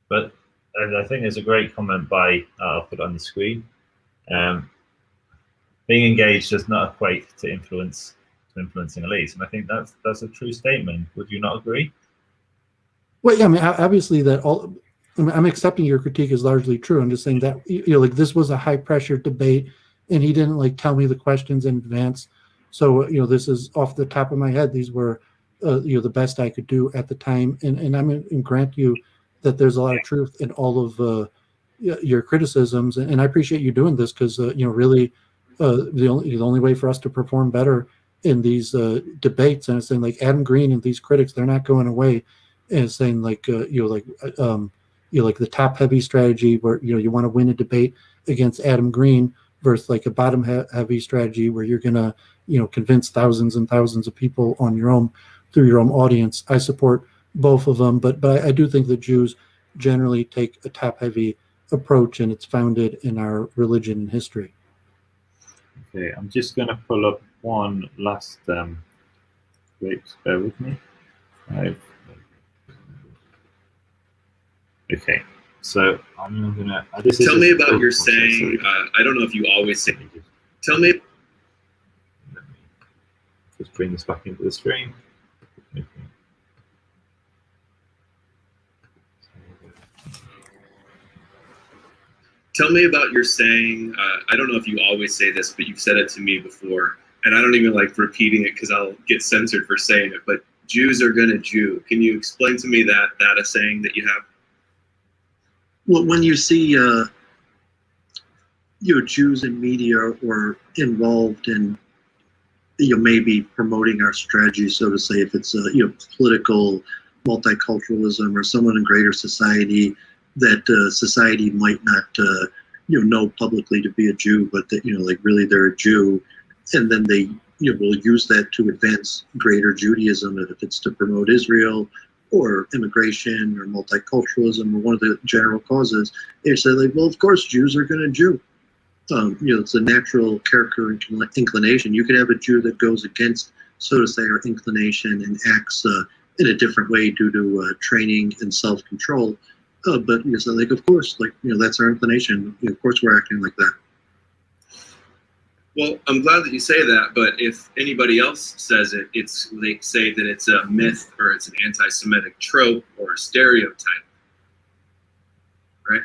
But I think there's a great comment by, I'll put it on the screen. Being engaged does not equate to influencing elites, and I think that's a true statement. Would you not agree? Well, yeah, I mean, obviously I'm accepting your critique is largely true. I'm just saying that like this was a high pressure debate, and he didn't like tell me the questions in advance. So this is off the top of my head. These were the best I could do at the time, and I'm going to grant you that there's a lot of truth in all of your criticisms, and I appreciate you doing this, because really the only way for us to perform better in these debates, and it's saying like Adam Green and these critics, they're not going away, and saying like like the top heavy strategy where you want to win a debate against Adam Green versus like a bottom heavy strategy where you're gonna convince thousands and thousands of people on your own through your own audience. I support both of them, but I do think that Jews generally take a top heavy approach, and it's founded in our religion and history. Okay, I'm just going to pull up one last wait, bear with me. Okay, so I'm going to tell me about your saying, I don't know if you always say, tell me. Let me just bring this back into the screen. Okay. Tell me about your saying, I don't know if you always say this, but you've said it to me before, and I don't even like repeating it because I'll get censored for saying it, but Jews are gonna Jew. Can you explain to me that a saying that you have? Well, when you see Jews in media or involved in maybe promoting our strategy, so to say, if it's political multiculturalism or someone in greater society that society might not know publicly to be a Jew, but that like really they're a Jew, and then they will use that to advance greater Judaism, and if it's to promote Israel or immigration or multiculturalism or one of the general causes, they say like, well, of course Jews are going to Jew. It's a natural character inclination. You could have a Jew that goes against, so to say, our inclination and acts in a different way due to training and self-control. But so like, of course, like that's our inclination. Of course, we're acting like that. Well, I'm glad that you say that. But if anybody else says it, they say that it's a myth or it's an anti-Semitic trope or a stereotype, right?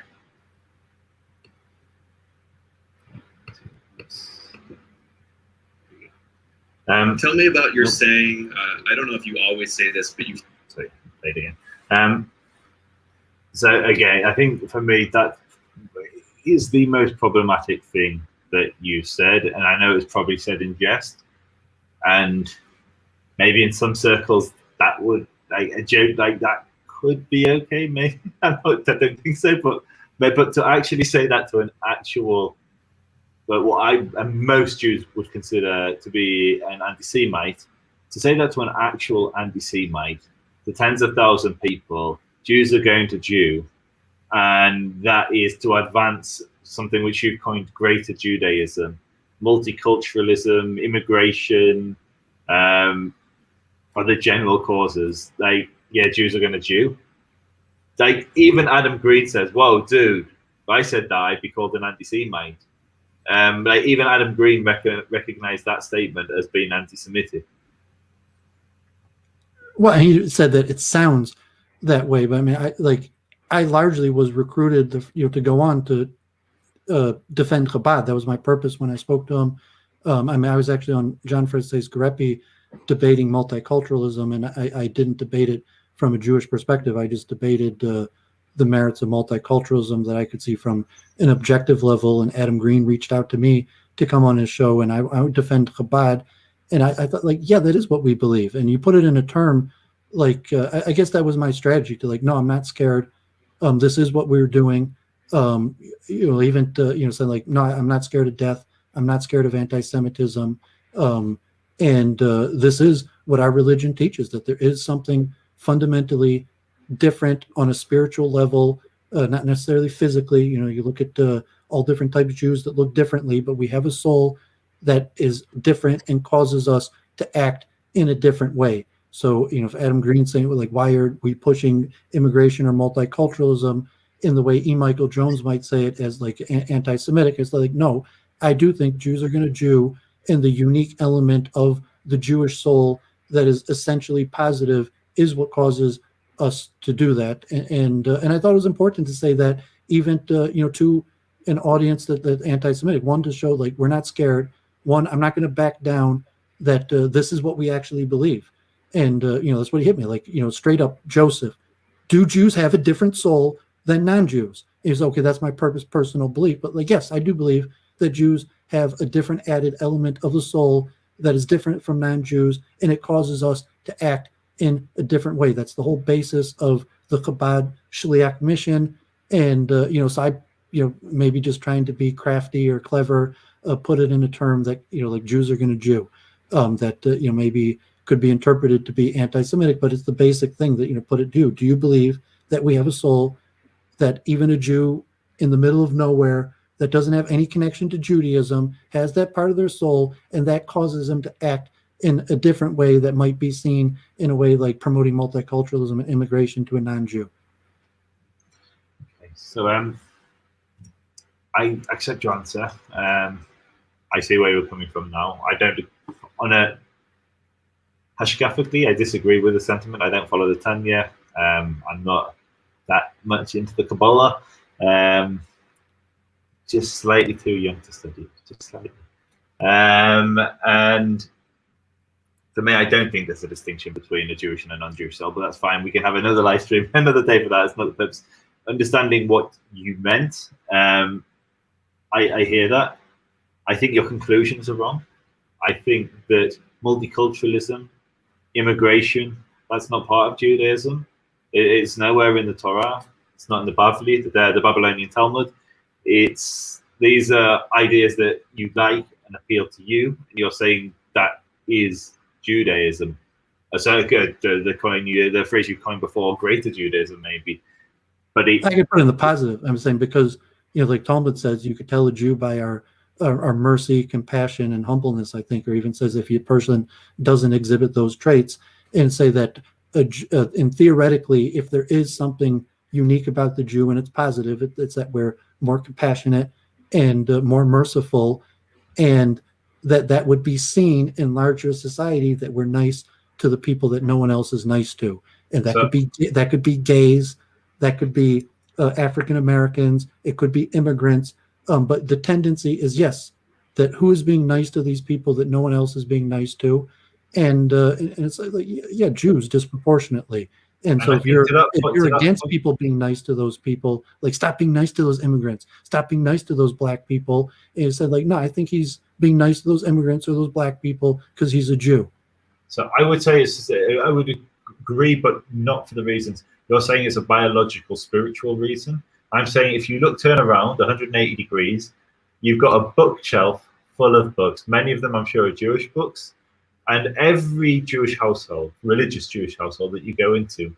Tell me about your saying. I don't know if you always say this, but you say it again. So again, I think for me that is the most problematic thing that you said, and I know it's probably said in jest, and maybe in some circles that would, like a joke like that could be okay. Maybe I don't think so, but to actually say that to an actual, but what most Jews would consider to be an anti-Semite, to say that to an actual anti-Semite, to tens of thousands of people, Jews are going to Jew, and that is to advance something which you've coined greater Judaism, multiculturalism, immigration, for the general causes. Like, yeah, Jews are going to Jew. Like, even Adam Green says, whoa, dude, if I said that, I'd be called an anti-Semite. Like, even Adam Green recognized that statement as being anti-Semitic. Well, he said that it sounds that way, but I mean, I largely was recruited to go on to defend Chabad. That was my purpose when I spoke to him. I mean, I was actually on John Freitas Garepi debating multiculturalism, and I didn't debate it from a Jewish perspective. I just debated the merits of multiculturalism that I could see from an objective level. And Adam Green reached out to me to come on his show, and I would defend Chabad. And I thought, like, yeah, that is what we believe. And you put it in a term, like, I guess that was my strategy to, like, no, I'm not scared This is what we're doing. Even to, saying like, no, I'm not scared of death. I'm not scared of anti-Semitism. And this is what our religion teaches, that there is something fundamentally different on a spiritual level, not necessarily physically. You look at all different types of Jews that look differently, but we have a soul that is different and causes us to act in a different way. So, if Adam Green's saying, like, why are we pushing immigration or multiculturalism in the way E. Michael Jones might say it as like anti-Semitic? It's like, no, I do think Jews are going to Jew, and the unique element of the Jewish soul that is essentially positive is what causes us to do that. And I thought it was important to say that, even to an audience that anti-Semitic, one, to show like we're not scared. One, I'm not going to back down, that this is what we actually believe. And that's what he hit me, like, straight up, Joseph, do Jews have a different soul than non-Jews? He's okay, that's my personal belief, but like, yes, I do believe that Jews have a different added element of the soul that is different from non-Jews, and it causes us to act in a different way. That's the whole basis of the Chabad Shliach mission. And so I maybe just trying to be crafty or clever, put it in a term that like Jews are going to Jew, that maybe could be interpreted to be anti-Semitic, but it's the basic thing that put it do you believe that we have a soul that even a Jew in the middle of nowhere that doesn't have any connection to Judaism has that part of their soul, and that causes them to act in a different way that might be seen in a way like promoting multiculturalism and immigration to a non-Jew? Okay, so I accept your answer. I see where you're coming from now. I don't, on a hashkafically, I disagree with the sentiment. I don't follow the Tanya. I'm not that much into the Kabbalah. Just slightly too young to study, just slightly. And for me, I don't think there's a distinction between a Jewish and a non-Jewish soul, but that's fine. We can have another live stream another day for that. It's not the purpose. Understanding what you meant, I hear that. I think your conclusions are wrong. I think that multiculturalism, immigration, that's not part of Judaism. It's nowhere in the Torah. It's not in the Bavli, the Babylonian Talmud. These are ideas that you like and appeal to you, and you're saying that is Judaism. So good, the phrase you coined before, greater Judaism, maybe. But I could put it in the positive. I'm saying because like Talmud says, you could tell a Jew by our mercy, compassion, and humbleness, I think, or even says if a person doesn't exhibit those traits, and say that, and theoretically, if there is something unique about the Jew and it's positive, it's that we're more compassionate and more merciful, and that would be seen in larger society, that we're nice to the people that no one else is nice to, and that could be gays, that could be African Americans, it could be immigrants. But the tendency is, yes, that who is being nice to these people that no one else is being nice to, and it's like yeah, Jews disproportionately. And so if you're against people being nice to those people, like stop being nice to those immigrants, stop being nice to those black people, and it said like, no, I think he's being nice to those immigrants or those black people because he's a Jew. So I would say I would agree, but not for the reasons you're saying. It's a biological, spiritual reason. I'm saying if you turn around 180 degrees, you've got a bookshelf full of books. Many of them, I'm sure, are Jewish books. And every Jewish household, religious Jewish household that you go into,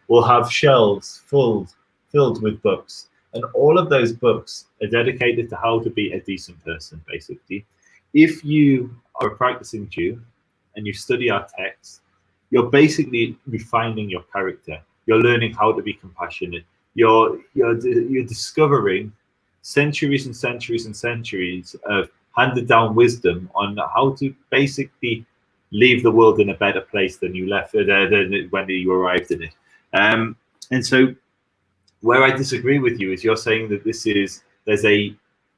will have shelves filled with books. And all of those books are dedicated to how to be a decent person, basically. If you are a practicing Jew and you study our texts, you're basically refining your character. You're learning how to be compassionate. You're discovering centuries and centuries and centuries of handed down wisdom on how to basically leave the world in a better place than you left than when you arrived in it. And so where I disagree with you is you're saying that there's a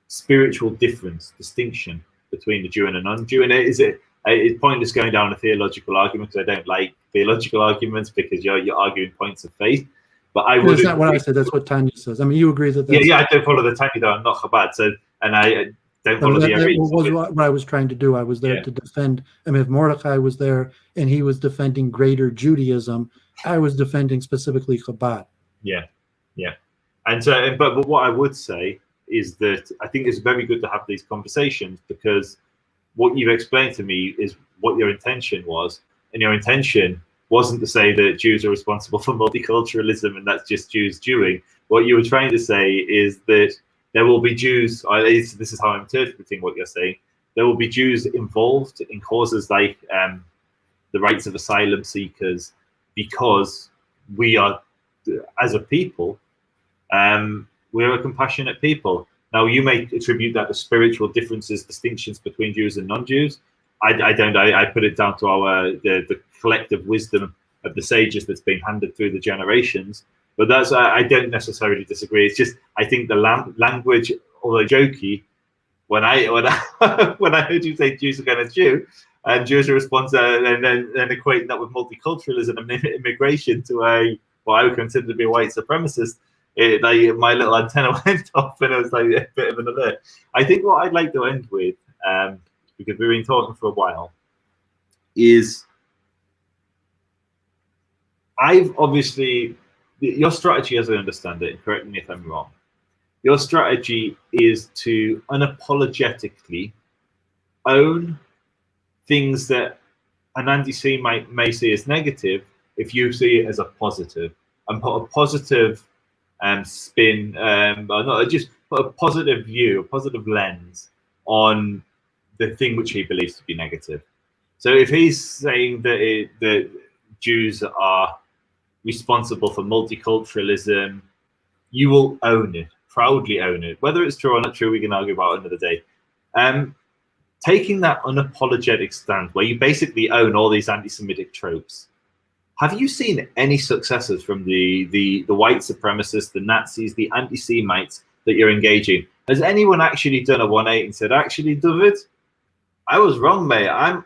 spiritual distinction between the Jew and a non-Jew, and it's pointless going down a theological argument, because I don't like theological arguments, because you're arguing points of faith. But I would. That's not what I said. That's what Tanya says. I mean, you agree that? Yeah. I don't follow the Tanya though. I'm not Chabad, so and I don't follow the Aries. That was what I was trying to do. I was there to defend. I mean, if Mordecai was there and he was defending greater Judaism, I was defending specifically Chabad. Yeah. And so, but what I would say is that I think it's very good to have these conversations, because what you've explained to me is what your intention was, and your intention wasn't to say that Jews are responsible for multiculturalism and that's just Jews Jewing. What you were trying to say is that there will be Jews, or at least this is how I'm interpreting what you're saying, there will be Jews involved in causes like the rights of asylum seekers, because we are, as a people, we're a compassionate people. Now, you may attribute that to spiritual differences, distinctions between Jews and non-Jews. I don't. I put it down to the collective wisdom of the sages that's been handed through the generations. But that's, I don't necessarily disagree. It's just, I think the language, although jokey, when I heard you say Jews are going to Jew, and Jews are responsible, and then equating that with multiculturalism and immigration to what I would consider to be a white supremacist, my little antenna went off, and it was like a bit of an alert. I think what I'd like to end with, because we've been talking for a while, is your strategy, as I understand it, and correct me if I'm wrong, your strategy is to unapologetically own things that an anti-Semite may see as negative if you see it as a positive, and put a positive spin, just put a positive view, a positive lens on the thing which he believes to be negative. So if he's saying that Jews are responsible for multiculturalism, you will own it, proudly own it. Whether it's true or not true, we can argue about another day. Taking that unapologetic stand where you basically own all these anti-Semitic tropes, have you seen any successes from the white supremacists, the Nazis, the anti-Semites that you're engaging? Has anyone actually done a 180 and said, actually, Doooovid, I was wrong, mate. I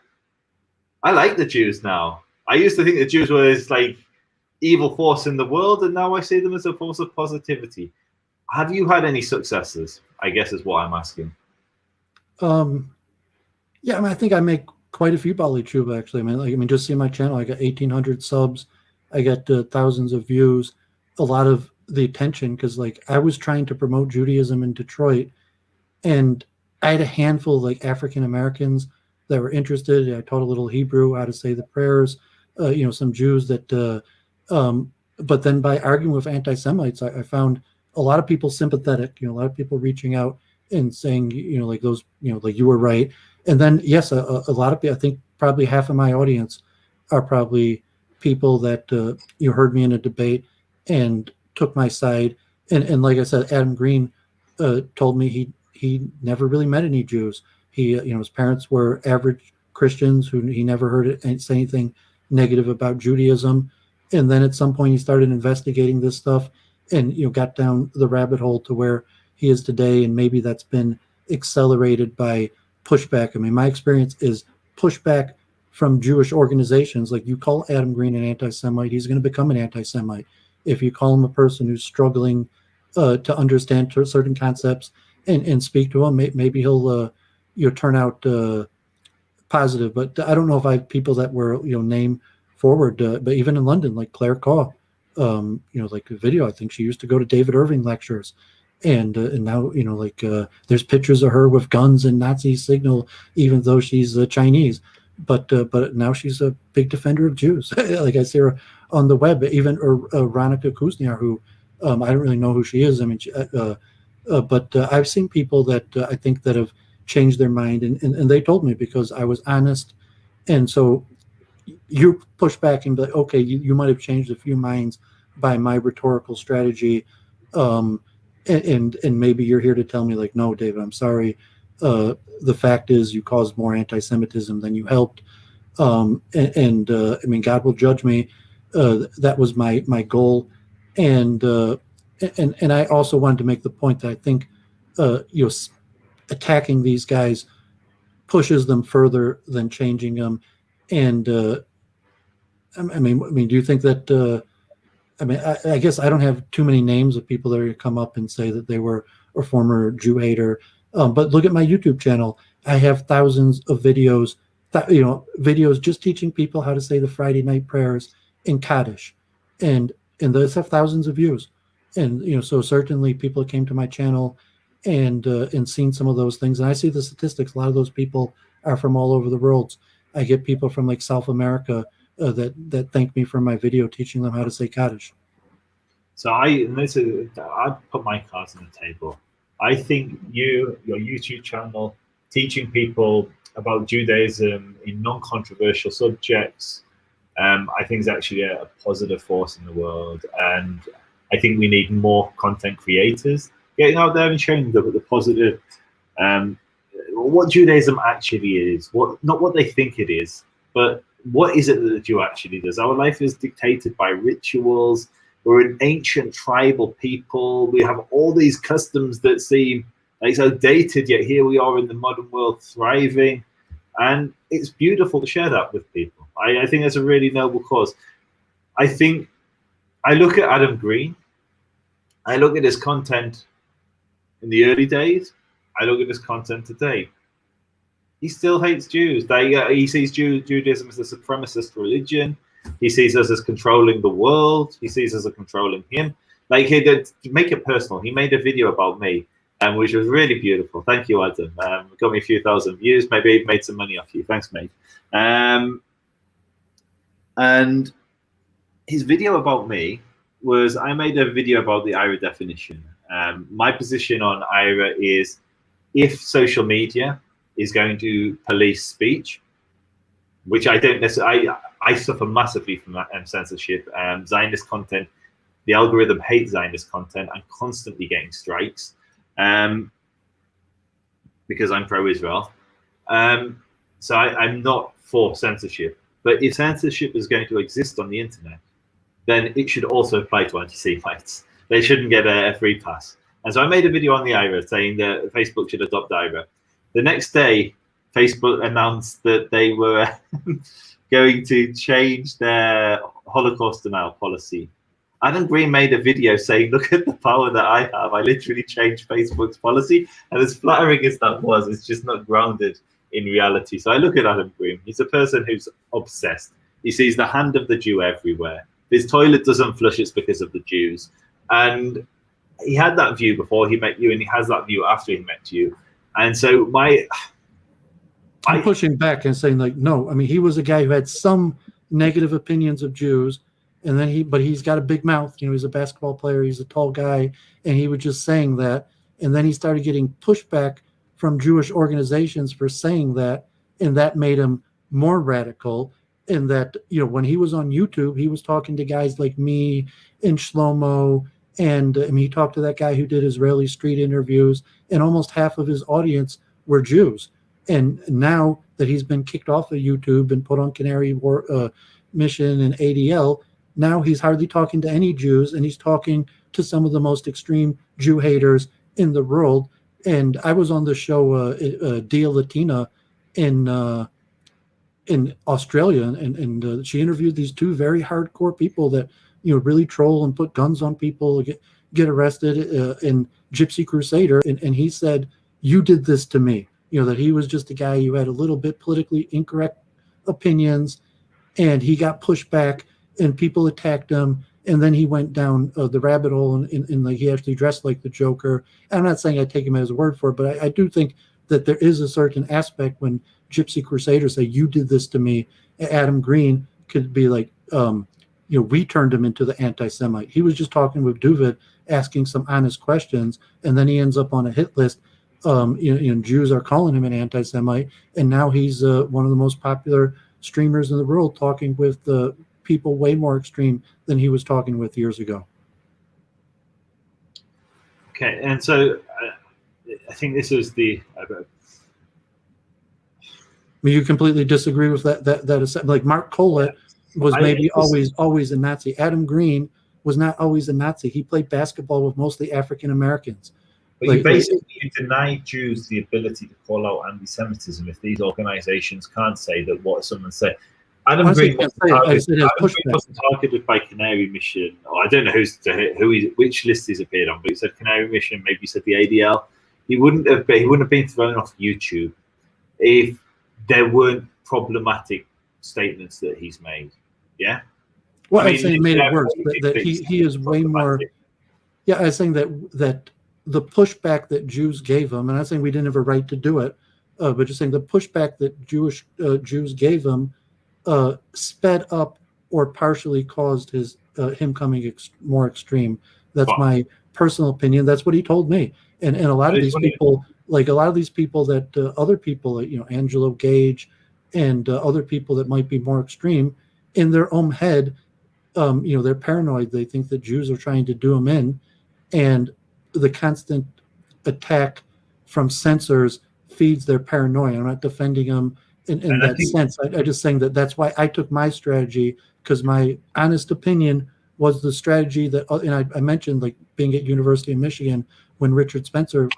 like the Jews now. I used to think the Jews were this like evil force in the world, and now I see them as a force of positivity. Have you had any successes? I guess is what I'm asking. Yeah, I think I make quite a few Bali Chuba, actually. I mean, just see my channel. I got 1,800 subs. I got thousands of views. A lot of the attention, because I was trying to promote Judaism in Detroit, and I had a handful of African Americans that were interested. I taught a little Hebrew, how to say the prayers. Some Jews that. But then by arguing with anti-Semites, I found a lot of people sympathetic. A lot of people reaching out and saying, those, you were right. And then, yes, a lot of people, I think probably half of my audience are probably people that you heard me in a debate and took my side. And like I said, Adam Green told me he never really met any Jews. His parents were average Christians who he never heard it say anything negative about Judaism. And then at some point he started investigating this stuff and got down the rabbit hole to where he is today. And maybe that's been accelerated by pushback. I mean, my experience is pushback from Jewish organizations. Like, you call Adam Green an anti-Semite, he's going to become an anti-Semite. If you call him a person who's struggling to understand certain concepts and speak to him, maybe he'll turn out positive. But I don't know if I have people that were name forward. But even in London, like Claire Caw, like a video, I think she used to go to David Irving lectures. And now, there's pictures of her with guns and Nazi signal, even though she's Chinese. But now she's a big defender of Jews. Like, I see her on the web. Even Ronika Kuzniar, who I don't really know who she is. I mean, but I've seen people that I think that have changed their mind, and they told me because I was honest. And so you push back and be like, okay, you might have changed a few minds by my rhetorical strategy. And maybe you're here to tell me, like, no, David, I'm sorry. The fact is you caused more anti-Semitism than you helped. I mean, God will judge me. That was my goal. And I also wanted to make the point that I think, attacking these guys pushes them further than changing them. And I mean, do you think that, I guess I don't have too many names of people that are going to come up and say that they were a former Jew hater. But look at my YouTube channel. I have thousands of videos, videos just teaching people how to say the Friday night prayers in Kaddish. And those have thousands of views. And so certainly people came to my channel and seen some of those things, and I see the statistics. A lot of those people are from all over the world. I get people from like South America that thank me for my video teaching them how to say Kaddish. So I put my cards on the table. I think your YouTube channel, teaching people about Judaism in non-controversial subjects, I think is actually a positive force in the world. And I think we need more content creators getting out there and showing the positive, what Judaism actually is, not what they think it is, but what is it that the Jew actually does. Our life is dictated by rituals. We're an ancient tribal people. We have all these customs that seem like so dated, yet here we are in the modern world thriving. And it's beautiful to share that with people. I think that's a really noble cause. I think I look at Adam Green. I look at his content in the early days. I look at his content today. He still hates Jews. He sees Judaism as a supremacist religion. He sees us as controlling the world. He sees us as controlling him. Like, to make it personal, he made a video about me, which was really beautiful. Thank you, Adam. Got me a few thousand views. Maybe he made some money off you. Thanks, mate. And his video about me was, I made a video about the IRA definition. My position on IRA is, if social media is going to police speech, which I don't necessarily, I suffer massively from that censorship. Zionist content, the algorithm hates Zionist content. I'm constantly getting strikes because I'm pro-Israel. So I'm not for censorship. But if censorship is going to exist on the internet, then it should also apply to anti-Semites. They shouldn't get a free pass. And so I made a video on the IRA saying that Facebook should adopt IRA. The next day, Facebook announced that they were going to change their Holocaust denial policy. Adam Green made a video saying, look at the power that I have. I literally changed Facebook's policy. And as flattering as that was, it's just not grounded in reality. So I look at Adam Green. He's a person who's obsessed. He sees the hand of the Jew everywhere. If his toilet doesn't flush, it's because of the Jews. And he had that view before he met you, and he has that view after he met you. And so I'm pushing back and saying, like, no, I mean, he was a guy who had some negative opinions of Jews, and then but he's got a big mouth. He's a basketball player, he's a tall guy, and he was just saying that. And then he started getting pushback from Jewish organizations for saying that, and that made him more radical. And that, when he was on YouTube, he was talking to guys like me and Shlomo, and he talked to that guy who did Israeli street interviews, and almost half of his audience were Jews. And now that he's been kicked off of YouTube and put on Canary Mission and ADL, now he's hardly talking to any Jews, and he's talking to some of the most extreme Jew haters in the world. And I was on the show Dia Latina in Australia, and she interviewed these two very hardcore people that really troll and put guns on people, get arrested in Gypsy Crusader, and he said, you did this to me. That he was just a guy who had a little bit politically incorrect opinions, and he got pushed back and people attacked him, and then he went down the rabbit hole, and like he actually dressed like the Joker. I'm not saying I take him as a word for it, but I do think that there is a certain aspect when Gypsy Crusaders say, you did this to me. Adam Green could be like, we turned him into the anti-Semite. He was just talking with Doooovid, asking some honest questions, and then he ends up on a hit list. Jews are calling him an anti-Semite, and now he's one of the most popular streamers in the world, talking with people way more extreme than he was talking with years ago. Okay, and so I think this is the. You completely disagree with that is like Mark Collett was maybe always a Nazi. Adam Green was not always a Nazi. He played basketball with mostly African Americans. But you basically deny Jews the ability to call out anti-Semitism if these organizations can't say that what someone said. Adam Green wasn't targeted by Canary Mission, or I don't know which list he's appeared on, but he said Canary Mission, maybe he said the ADL. He wouldn't have been thrown off YouTube if there weren't problematic statements that he's made. Yeah. Well, I'm saying it made it worse. That he is way more. Yeah, I was saying that the pushback that Jews gave them, and I'm not saying we didn't have a right to do it, but just saying the pushback that Jews gave him sped up or partially caused him coming more extreme. That's my personal opinion. That's what he told me. And a lot of these people, that other people, Angelo Gage and other people that might be more extreme, in their own head, they're paranoid. They think that Jews are trying to do them in, and the constant attack from censors feeds their paranoia. I'm not defending them in that sense. I'm just saying that's why I took my strategy, because my honest opinion was the strategy that, and I mentioned like being at University of Michigan when Richard Spencer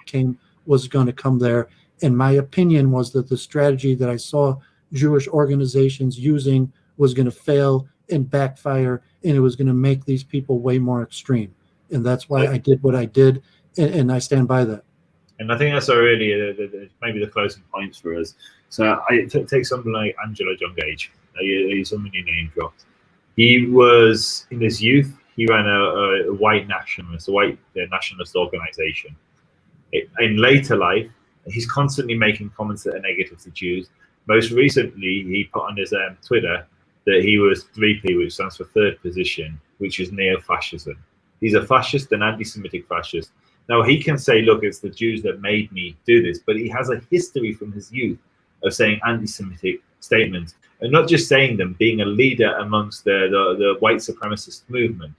was going to come there, and my opinion was that the strategy that I saw Jewish organizations using was going to fail and backfire, and it was going to make these people way more extreme. And that's why I did what I did, and I stand by that. And I think that's really maybe the closing points for us. So I take something like Angelo John Gage. He's someone you name dropped. He was, in his youth, he ran a white nationalist organization. In later life, he's constantly making comments that are negative to Jews. Most recently, he put on his Twitter that he was 3P, which stands for third position, which is neo-fascism. He's a fascist, an anti-Semitic fascist. Now, he can say, look, it's the Jews that made me do this, but he has a history from his youth of saying anti-Semitic statements, and not just saying them, being a leader amongst the white supremacist movement.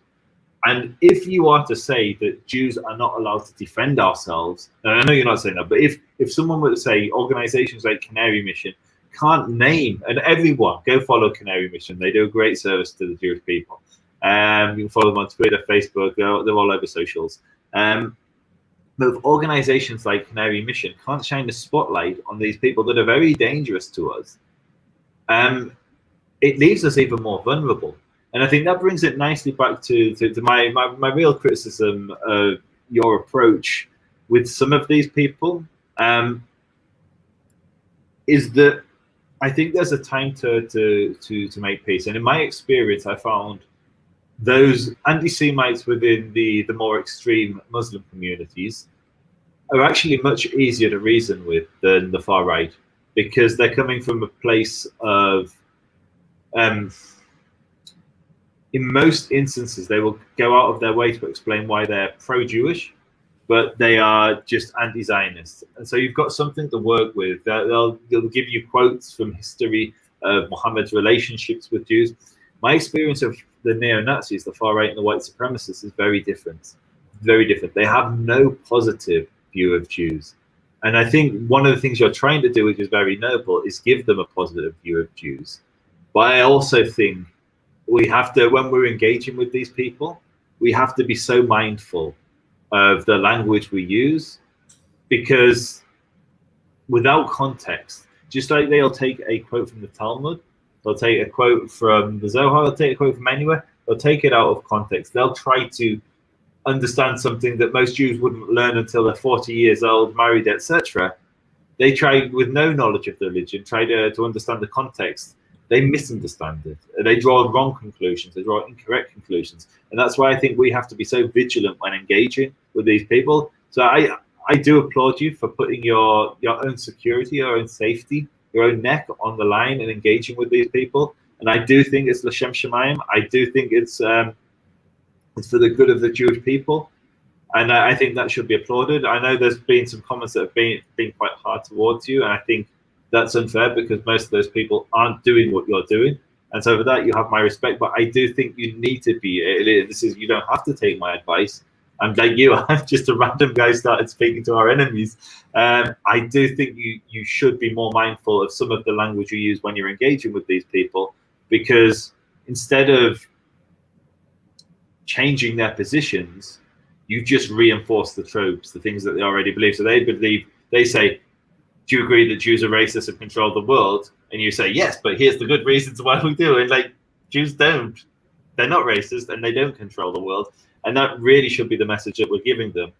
And if you are to say that Jews are not allowed to defend ourselves, and I know you're not saying that, but if someone were to say organizations like Canary Mission can't name, and everyone, go follow Canary Mission, they do a great service to the Jewish people. You can follow them on Twitter, Facebook, they're all over socials. But if organizations like Canary Mission can't shine the spotlight on these people that are very dangerous to us, it leaves us even more vulnerable. And I think that brings it nicely back to my real criticism of your approach with some of these people, is that I think there's a time to make peace. And in my experience, I found those anti-Semites within the more extreme Muslim communities are actually much easier to reason with than the far right, because they're coming from a place of, in most instances, they will go out of their way to explain why they're pro-Jewish, but they are just anti-Zionist. And so you've got something to work with. They'll give you quotes from history of Muhammad's relationships with Jews. My experience of the neo-Nazis, the far right and the white supremacists, is very different. Very different. They have no positive view of Jews. And I think one of the things you're trying to do, which is very noble, is give them a positive view of Jews. But I also think we have to, when we're engaging with these people, we have to be so mindful of the language we use, because without context, just like they'll take a quote from the Talmud, they'll take a quote from the Zohar, they'll take a quote from anywhere, they'll take it out of context. They'll try to understand something that most Jews wouldn't learn until they're 40 years old, married, etc. They try, with no knowledge of the religion, try to understand the context. They misunderstand it. They draw wrong conclusions. They draw incorrect conclusions. And that's why I think we have to be so vigilant when engaging with these people. So I do applaud you for putting your own security, your own safety, your own neck on the line and engaging with these people. And I do think it's L'Shem Shemayim. I do think it's for the good of the Jewish people. And I think that should be applauded. I know there's been some comments that have been quite hard towards you, and I think that's unfair because most of those people aren't doing what you're doing. And so for that, you have my respect. But I do think you need to be, you don't have to take my advice. I'm like you, I'm just a random guy started speaking to our enemies. I do think you should be more mindful of some of the language you use when you're engaging with these people, because instead of changing their positions, you just reinforce the tropes, the things that they already believe. So they say, do you agree that Jews are racist and control the world? And you say, yes, but here's the good reasons why we do. And like, Jews don't. They're not racist and they don't control the world. And that really should be the message that we're giving them.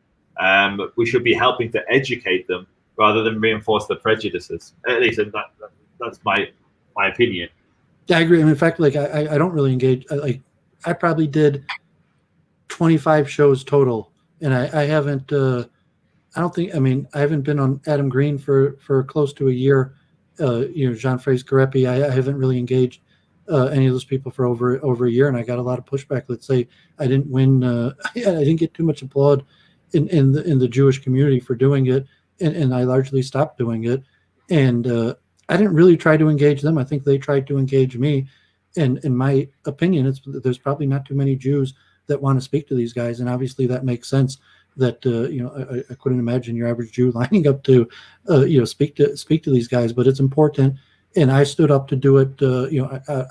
We should be helping to educate them rather than reinforce the prejudices. At least that's my opinion. Yeah, I agree. And in fact, like I don't really engage. I probably did 25 shows total and I haven't. I don't think. I mean, I haven't been on Adam Green for close to a year. Jean-Fraise Carepi. I haven't really engaged any of those people for over a year, and I got a lot of pushback. Let's say I didn't win. I didn't get too much applaud in the Jewish community for doing it, and I largely stopped doing it. And I didn't really try to engage them. I think they tried to engage me. And in my opinion, there's probably not too many Jews that want to speak to these guys, and obviously that makes sense. That I couldn't imagine your average Jew lining up to speak to these guys, but it's important. And I stood up to do it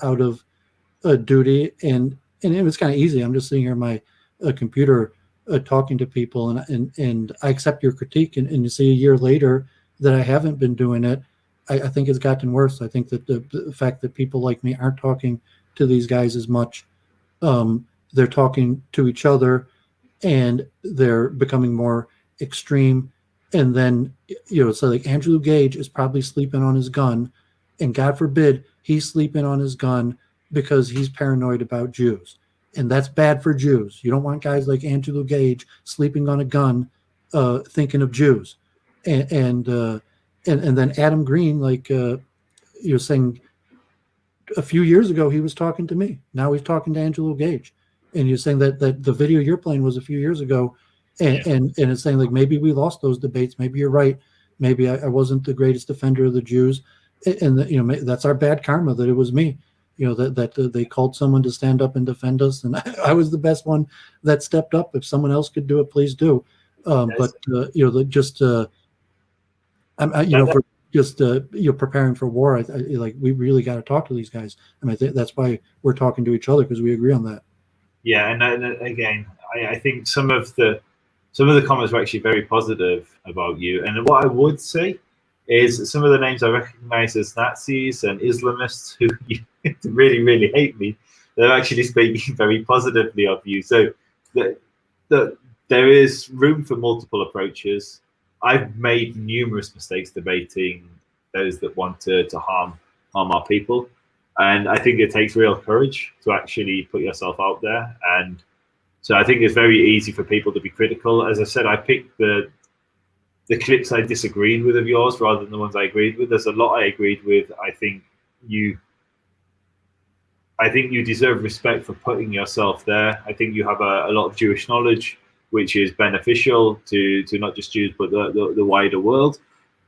out of duty, and it was kind of easy. I'm just sitting here on my computer talking to people, and I accept your critique, and you see a year later that I haven't been doing it. I think it's gotten worse. I think that the fact that people like me aren't talking to these guys as much, they're talking to each other, and they're becoming more extreme. And then, so like Andrew Gage is probably sleeping on his gun, and God forbid he's sleeping on his gun because he's paranoid about Jews. And that's bad for Jews. You don't want guys like Andrew Gage sleeping on a gun, thinking of Jews. And then Adam Green, like you're saying, a few years ago he was talking to me. Now he's talking to Angelo Gage. And you're saying that the video you're playing was a few years ago, and it's saying like maybe we lost those debates. Maybe you're right. Maybe I wasn't the greatest defender of the Jews, and that's our bad karma that it was me. That they called someone to stand up and defend us, and I was the best one that stepped up. If someone else could do it, please do. But preparing for war, we really got to talk to these guys, and I think that's why we're talking to each other, because we agree on that. Yeah, and again, I think some of the comments were actually very positive about you. And what I would say is some of the names I recognize as Nazis and Islamists who really, really hate me, they're actually speaking very positively of you. So there is room for multiple approaches. I've made numerous mistakes debating those that want to harm our people. And I think it takes real courage to actually put yourself out there. And so I think it's very easy for people to be critical. As I said, I picked the clips I disagreed with of yours rather than the ones I agreed with. There's a lot I agreed with. I think you deserve respect for putting yourself there. I think you have a lot of Jewish knowledge, which is beneficial to not just Jews, but the wider world.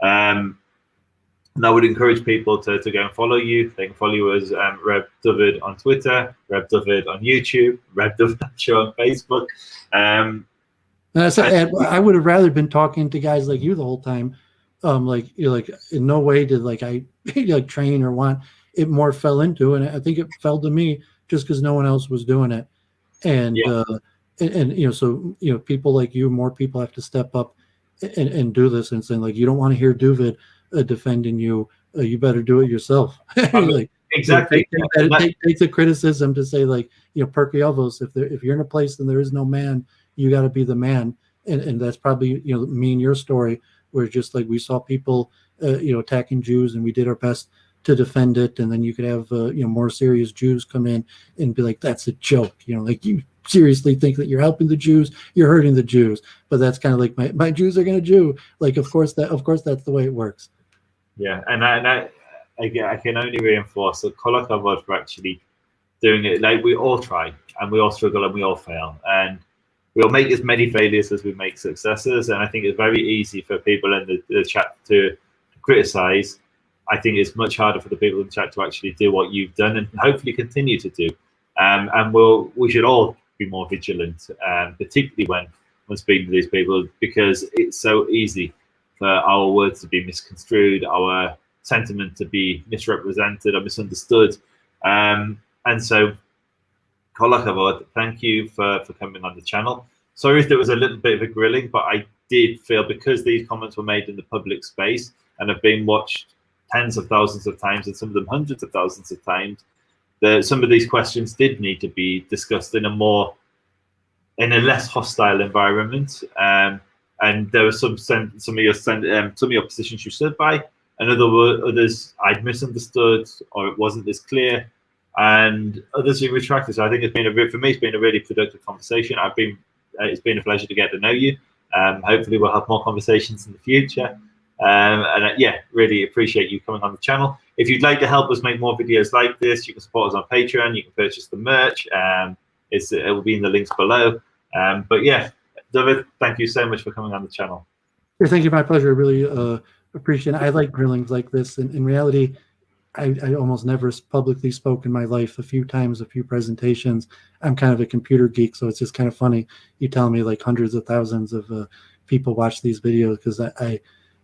And I would encourage people to go and follow you. They can follow you as Reb Doooovid on Twitter, Reb Doooovid on YouTube, Reb Doooovid Show on Facebook. I would have rather been talking to guys like you the whole time. In no way did I train or want it. More fell into, and I think it fell to me just because no one else was doing it. And so people like you, more people have to step up and do this, and saying you don't want to hear Doooovid defending you, you better do it yourself. Exactly. Take the criticism to say Perky Elvos, if you're in a place and there is no man, you got to be the man. And that's probably me and your story, where just we saw people attacking Jews, and we did our best to defend it. And then you could have more serious Jews come in and be like, that's a joke, you seriously think that you're helping the Jews, you're hurting the Jews. But that's kind of my Jews are gonna Jew. Of course that's the way it works. Yeah, and I can only reinforce that Kol HaKavod for actually doing it. We all try, and we all struggle, and we all fail, and we'll make as many failures as we make successes. And I think it's very easy for people in the chat to criticize. I think it's much harder for the people in the chat to actually do what you've done and hopefully continue to do. And we should all be more vigilant, particularly when speaking to these people, because it's so easy for our words to be misconstrued, our sentiment to be misrepresented or misunderstood. And so, Kol HaKavod, thank you for coming on the channel. Sorry if there was a little bit of a grilling, but I did feel, because these comments were made in the public space and have been watched tens of thousands of times, and some of them hundreds of thousands of times, that some of these questions did need to be discussed in a less hostile environment. And there were some of your positions you stood by, and others I'd misunderstood, or it wasn't as clear, and others you retracted. So I think it's been for me, it's been a really productive conversation. I've been it's been a pleasure to get to know you. Hopefully we'll have more conversations in the future. Yeah, really appreciate you coming on the channel. If you'd like to help us make more videos like this, you can support us on Patreon. You can purchase the merch. It will be in the links below. But yeah, Doooovid, thank you so much for coming on the channel. Thank you. My pleasure. I really appreciate it. I like grillings like this. And in reality, I almost never publicly spoke in my life. A few times, a few presentations. I'm kind of a computer geek, so it's just kind of funny. You tell me like hundreds of thousands of people watch these videos, because I've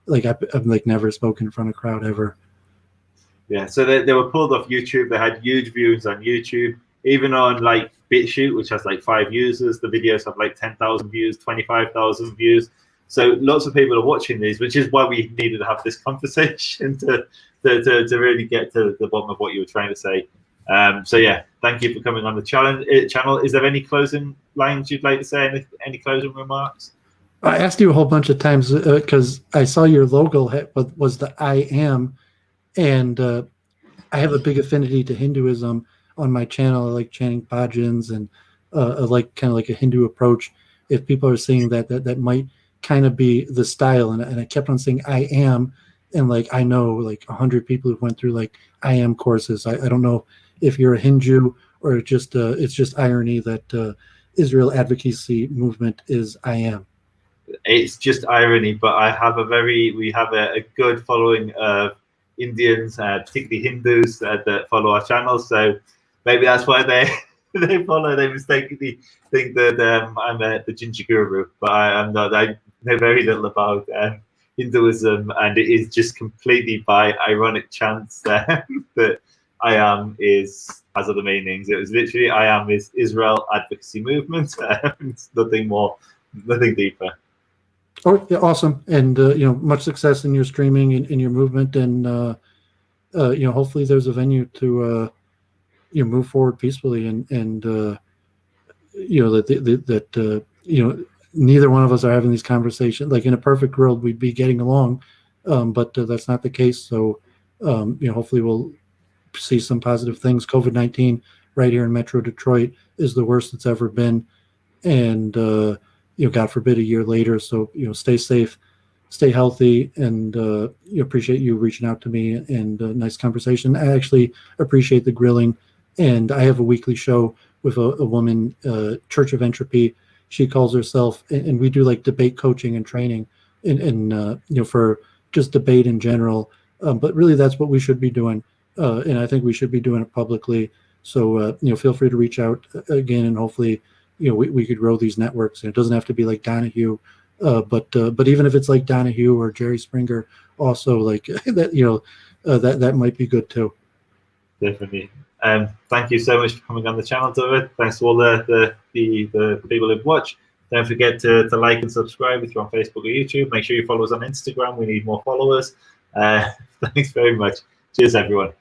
like never spoken in front of a crowd ever. Yeah, so they were pulled off YouTube. They had huge views on YouTube. Even on like BitChute, which has like 5 users, the videos have like 10,000 views, 25,000 views. So lots of people are watching these, which is why we needed to have this conversation to really get to the bottom of what you were trying to say. So yeah, thank you for coming on the channel. Is there any closing lines you'd like to say? Any closing remarks? I asked you a whole bunch of times because I saw your logo was the I am, and I have a big affinity to Hinduism on my channel. I like chanting bhajans, and I like kind of like a Hindu approach. If people are seeing that might kind of be the style, and I kept on saying I am, and like I know like 100 people who went through like I am courses. I don't know if you're a Hindu or it's just irony that Israel advocacy movement is I am. It's just irony, but we have a good following of Indians, particularly Hindus that follow our channel. So maybe that's why they follow. They mistakenly think that I'm the ginger guru, but I'm not. I know very little about Hinduism, and it is just completely by ironic chance that I am has other meanings. It was literally I am is Israel advocacy movement. It's nothing more, nothing deeper. Oh, yeah, awesome, and much success in your streaming and in your movement, and hopefully there's a venue to move forward peacefully, and neither one of us are having these conversations. Like in a perfect world, we'd be getting along, but that's not the case. So hopefully we'll see some positive things. COVID-19 right here in Metro Detroit is the worst it's ever been, and God forbid a year later. So stay safe, stay healthy, and appreciate you reaching out to me, and nice conversation. I actually appreciate the grilling, and I have a weekly show with a woman, Church of Entropy. She calls herself, and we do like debate coaching and training, and for just debate in general. But really, that's what we should be doing, and I think we should be doing it publicly. So feel free to reach out again, and hopefully we could grow these networks. And it doesn't have to be like Donahue, but even if it's like Donahue or Jerry Springer, also like that, that might be good too. Definitely. Thank you so much for coming on the channel, Doooovid. Thanks to all the people who've watched. Don't forget to like and subscribe if you're on Facebook or YouTube. Make sure you follow us on Instagram. We need more followers. Thanks very much. Cheers, everyone.